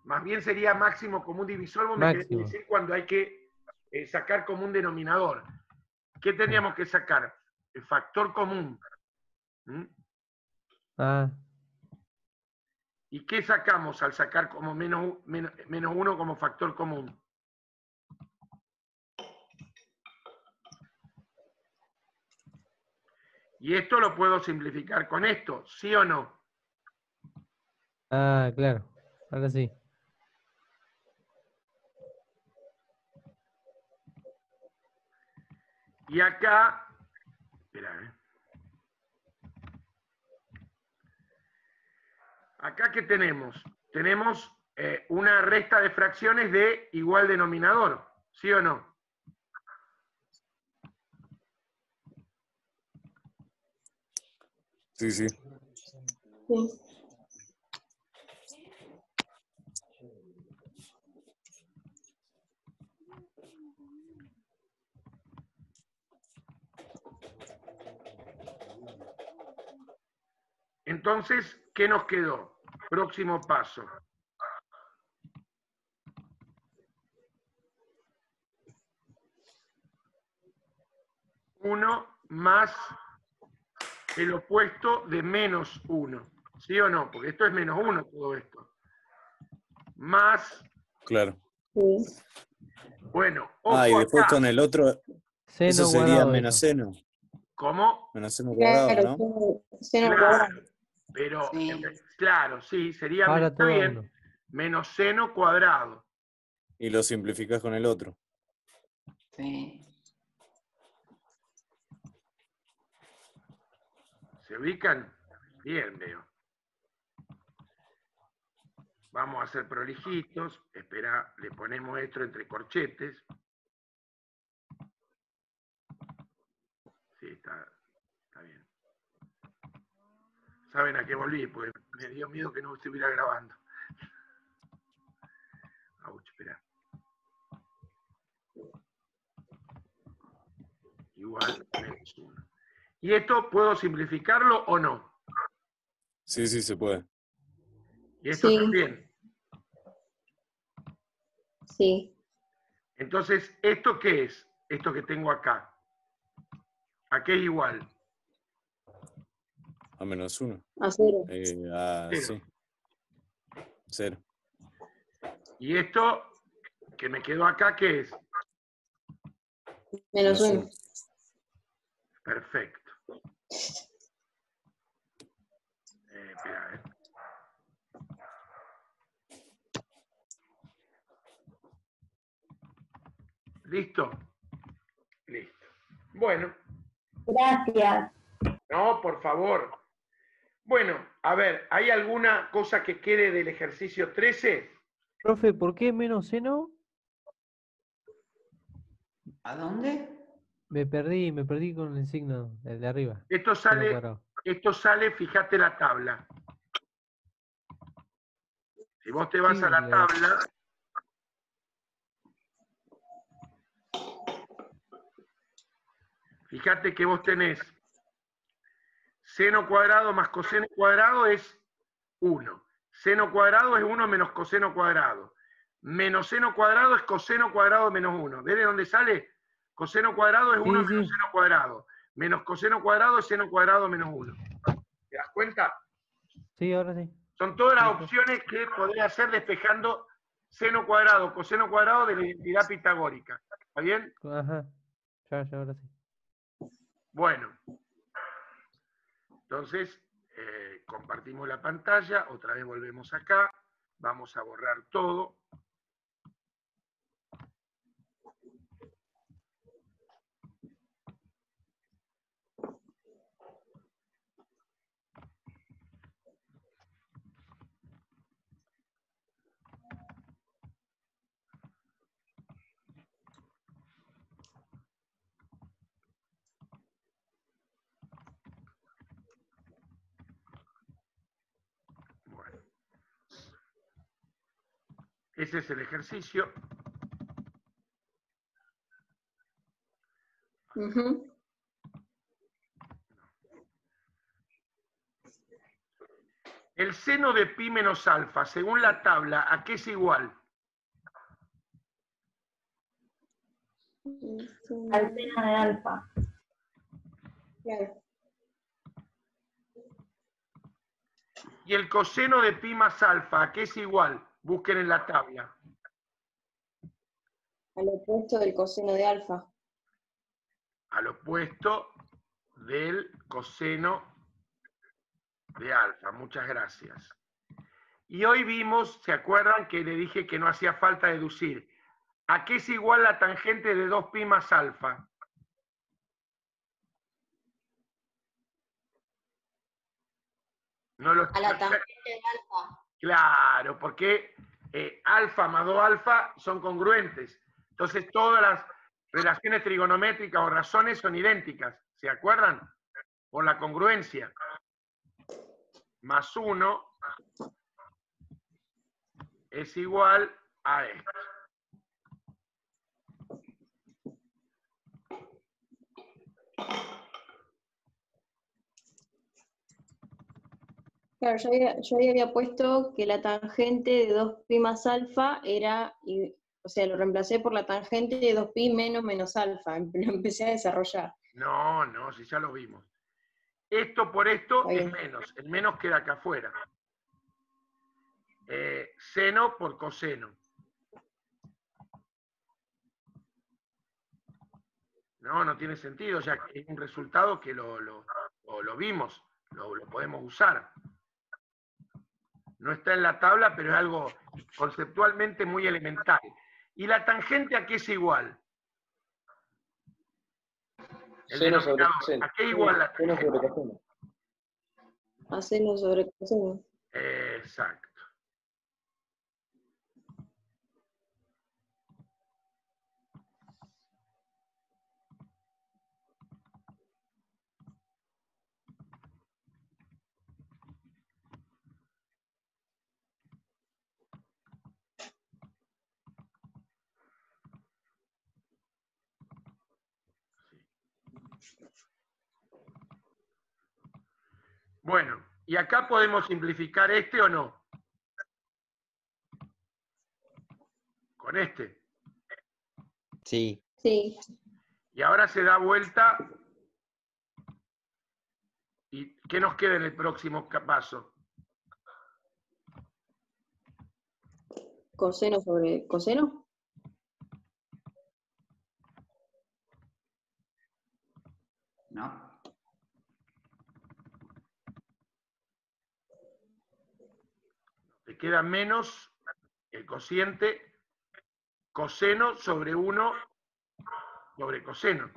más bien sería máximo común divisor, vos me querés Máximo. decir cuando hay que sacar común denominador. ¿Qué tendríamos que sacar? El factor común. ¿Mm? Ah, ¿Y qué sacamos al sacar como menos 1 como factor común? Y esto lo puedo simplificar con esto, ¿sí o no? ah, claro. Ahora sí. Y acá, espera, acá ¿qué tenemos? Tenemos una resta de fracciones de igual denominador, ¿sí o no? Sí, sí. Sí. Entonces, ¿qué nos quedó? Próximo paso. Uno más el opuesto de menos 1. ¿Sí o no? Porque esto es menos 1 todo esto. Más, Claro. Sí. bueno, Y ojo después acá. con el otro, Seno eso sería cuadrado menos eso. seno. ¿Cómo? Menos seno cuadrado, Claro, ¿no? seno Claro. cuadrado. Pero, Sí. claro, sí, sería Ahora está todo a bien, uno. menos seno cuadrado. Y lo simplificás con el otro. Sí. ¿Se ubican? Bien, veo. Vamos a ser prolijitos. Espera, le ponemos esto entre corchetes. Sí, está bien. ¿Saben a qué volví? Porque me dio miedo que no estuviera grabando. Auch, espera. Igual menos 1. ¿Y esto puedo simplificarlo o no? Sí, sí, se puede. Y esto Sí. también. Sí. Entonces, ¿esto qué es? Esto que tengo acá. ¿A qué es igual? A menos 1. A 0. Cero. Sí. 0. Y esto que me quedó acá, ¿qué es? Menos 1. Perfecto. Espera, a ver. ¿Listo? Listo. Bueno. Gracias. No, por favor. Bueno, a ver, ¿hay alguna cosa que quede del ejercicio 13? Profe, ¿por qué menos seno? ¿A dónde? Me perdí con el signo, el de arriba. Esto Seno cuadrado. fíjate la tabla. Si vos te vas Sí, a la tabla, fíjate que vos tenés seno cuadrado más coseno cuadrado es 1. Seno cuadrado es 1 menos coseno cuadrado. Menos seno cuadrado es coseno cuadrado menos 1. ¿Ves de dónde sale? Coseno cuadrado es 1 Sí, menos sí. seno cuadrado. Menos coseno cuadrado es seno cuadrado menos 1. ¿Te das cuenta? Sí, ahora sí. Son todas las Sí, profe. opciones que podría hacer despejando seno cuadrado, coseno cuadrado de la identidad pitagórica. ¿Está bien? Ajá. Ya, ahora sí. Bueno. Entonces, compartimos la pantalla, otra vez volvemos acá, vamos a borrar todo. Bueno. Ese es el ejercicio. El seno de pi menos alfa, según la tabla, ¿a qué es igual? Al seno de alfa. Claro. Y el coseno de pi más alfa, ¿a qué es igual? Busquen en la tabla. Al opuesto del coseno de alfa. Al opuesto del coseno de alfa. Muchas gracias. Y hoy vimos, ¿se acuerdan que le dije que no hacía falta deducir? ¿A qué es igual la tangente de 2pi más alfa? No lo A la tangente de alfa. Claro, porque alfa más 2 alfa son congruentes. Entonces todas las relaciones trigonométricas o razones son idénticas. ¿Se acuerdan? Por la congruencia. Más 1 es igual a esto. Claro, yo ahí había puesto que la tangente de 2pi más alfa era, o sea, lo reemplacé por la tangente de 2pi menos alfa, lo empecé a desarrollar. No, si ya lo vimos. Esto por esto Está es bien. menos, el menos queda acá afuera. Seno por coseno. No tiene sentido, ya que es un resultado que lo vimos, lo podemos usar. No está en la tabla, pero es algo conceptualmente muy elemental. ¿Y la tangente a qué es igual? El Seno sobre denominador. seno. ¿A qué es igual la Seno tangente? sobre coseno. A seno sobre coseno. Exacto. Bueno, ¿y acá podemos simplificar este o no? Con este. Sí. Sí. Y ahora se da vuelta. ¿Y qué nos queda en el próximo paso? Coseno sobre coseno. No. Te queda menos el cociente coseno sobre 1 sobre coseno.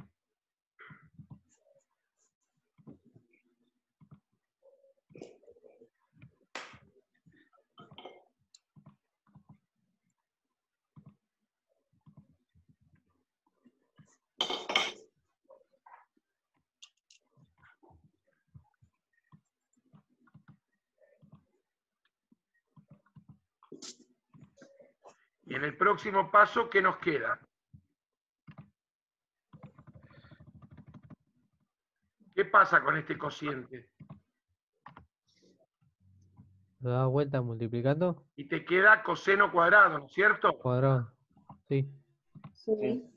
Y en el próximo paso, ¿qué nos queda? ¿Qué pasa con este cociente? ¿Lo das vuelta multiplicando? Y te queda coseno cuadrado, ¿no es cierto? Cuadrado. Sí. Sí.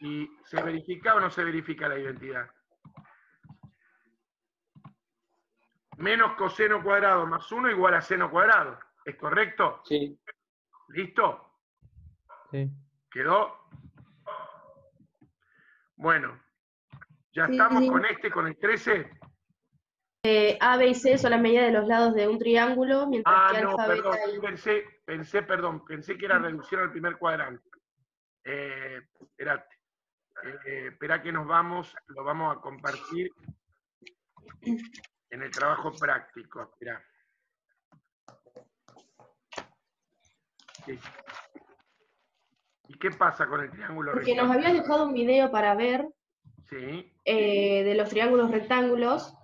¿Y se verifica o no se verifica la identidad? Menos coseno cuadrado más 1 igual a seno cuadrado. ¿Es correcto? Sí. ¿Listo? Sí. ¿Quedó? Bueno, ya Sí, estamos sí. con con el 13. A, B y C son las medidas de los lados de un triángulo, mientras que No, alfa, perdón, beta y... pensé que era reducción al primer cuadrante. Esperate. Esperá que lo vamos a compartir en el trabajo práctico. Esperá. Sí. ¿Y qué pasa con el triángulo Porque nos rectángulo? habías dejado un video para ver Sí. de los triángulos rectángulos,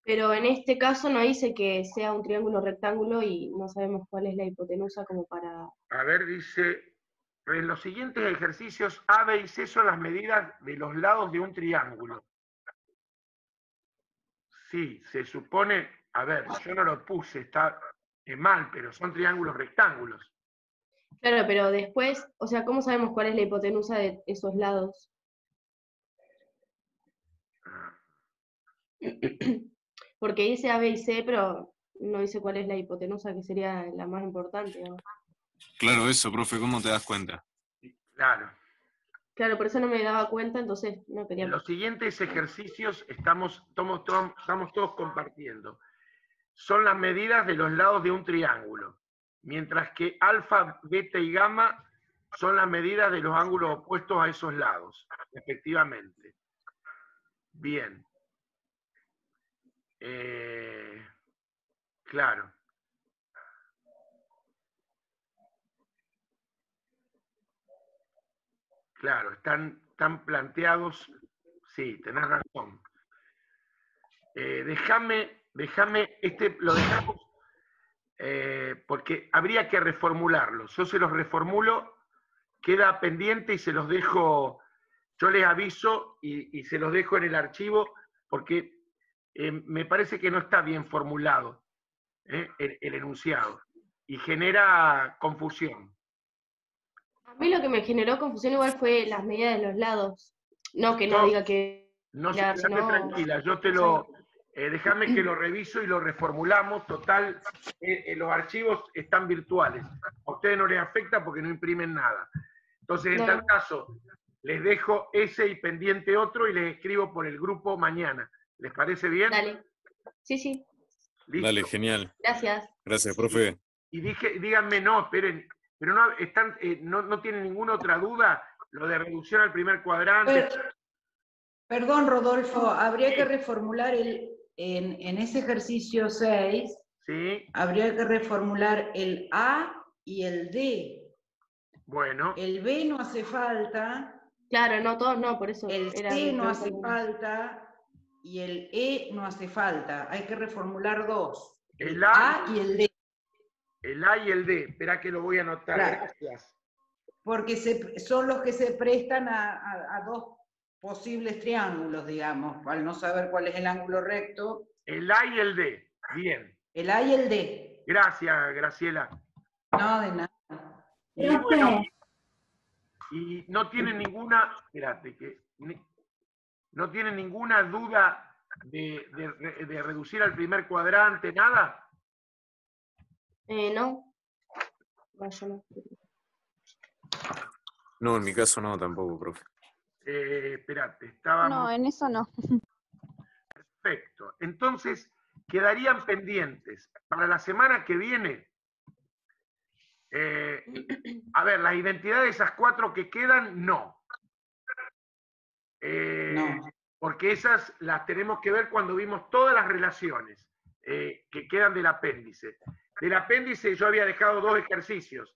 pero en este caso no dice que sea un triángulo rectángulo y no sabemos cuál es la hipotenusa como para... A ver, dice, en los siguientes ejercicios A, B y C son las medidas de los lados de un triángulo. Sí, se supone, a ver, yo no lo puse, está mal, pero son triángulos rectángulos. Claro, pero después, o sea, ¿cómo sabemos cuál es la hipotenusa de esos lados? Porque dice A, B y C, pero no dice cuál es la hipotenusa, que sería la más importante, ¿no? Claro, eso, profe, ¿cómo te das cuenta? Claro. Claro, por eso no me daba cuenta, entonces no quería... En los siguientes ejercicios estamos todos compartiendo. Son las medidas de los lados de un triángulo, mientras que alfa, beta y gamma son las medidas de los ángulos opuestos a esos lados, efectivamente. Bien. Claro. Claro, están planteados, sí, tenés razón. Déjame, lo dejamos, porque habría que reformularlos. Yo se los reformulo, queda pendiente y se los dejo, yo les aviso y se los dejo en el archivo, porque me parece que no está bien formulado el enunciado, y genera confusión. A mí lo que me generó confusión igual fue las medidas de los lados. No que no diga que... No, claro, quédate sino- tranquila, yo te lo... déjame que lo reviso y lo reformulamos. Total, los archivos están virtuales. A ustedes no les afecta porque no imprimen nada. Entonces, en No. tal caso, les dejo ese y pendiente otro y les escribo por el grupo mañana. ¿Les parece bien? Dale. Sí, sí. Listo. Dale, genial. Gracias. Gracias, profe. Y díganme, no, esperen, pero no, no tienen ninguna otra duda, lo de reducción al primer cuadrante. Perdón, Rodolfo, habría que reformular en ese ejercicio 6, Sí, habría que reformular el A y el D. bueno, El B no hace falta, Claro, no, todos no, por eso el era C mi no pregunta. hace falta y el E no hace falta. Hay que reformular dos, el El A A y el D. el A y el D. Espera que lo voy a anotar. Claro. Gracias. Porque son los que se prestan a dos posibles triángulos, digamos, al no saber cuál es el ángulo recto. El A y el D. Bien. El A y el D. Gracias, Graciela. No, de nada. Y bueno, y no tienen ninguna, espérate, no tienen ninguna duda de reducir al primer cuadrante, nada. No. No, yo no. No, en mi caso no, tampoco, profe. Espérate, estábamos. No, en eso no. Perfecto. Entonces, quedarían pendientes para la semana que viene. A ver, las identidades, esas 4 que quedan, no. No. Porque esas las tenemos que ver cuando vimos todas las relaciones que quedan del apéndice. Del apéndice yo había dejado 2 ejercicios.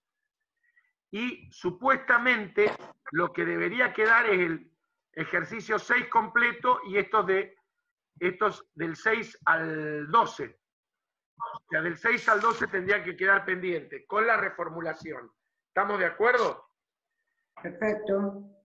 Y supuestamente lo que debería quedar es el ejercicio 6 completo y estos del 6 al 12. O sea, del 6 al 12 tendrían que quedar pendientes con la reformulación. ¿Estamos de acuerdo? Perfecto.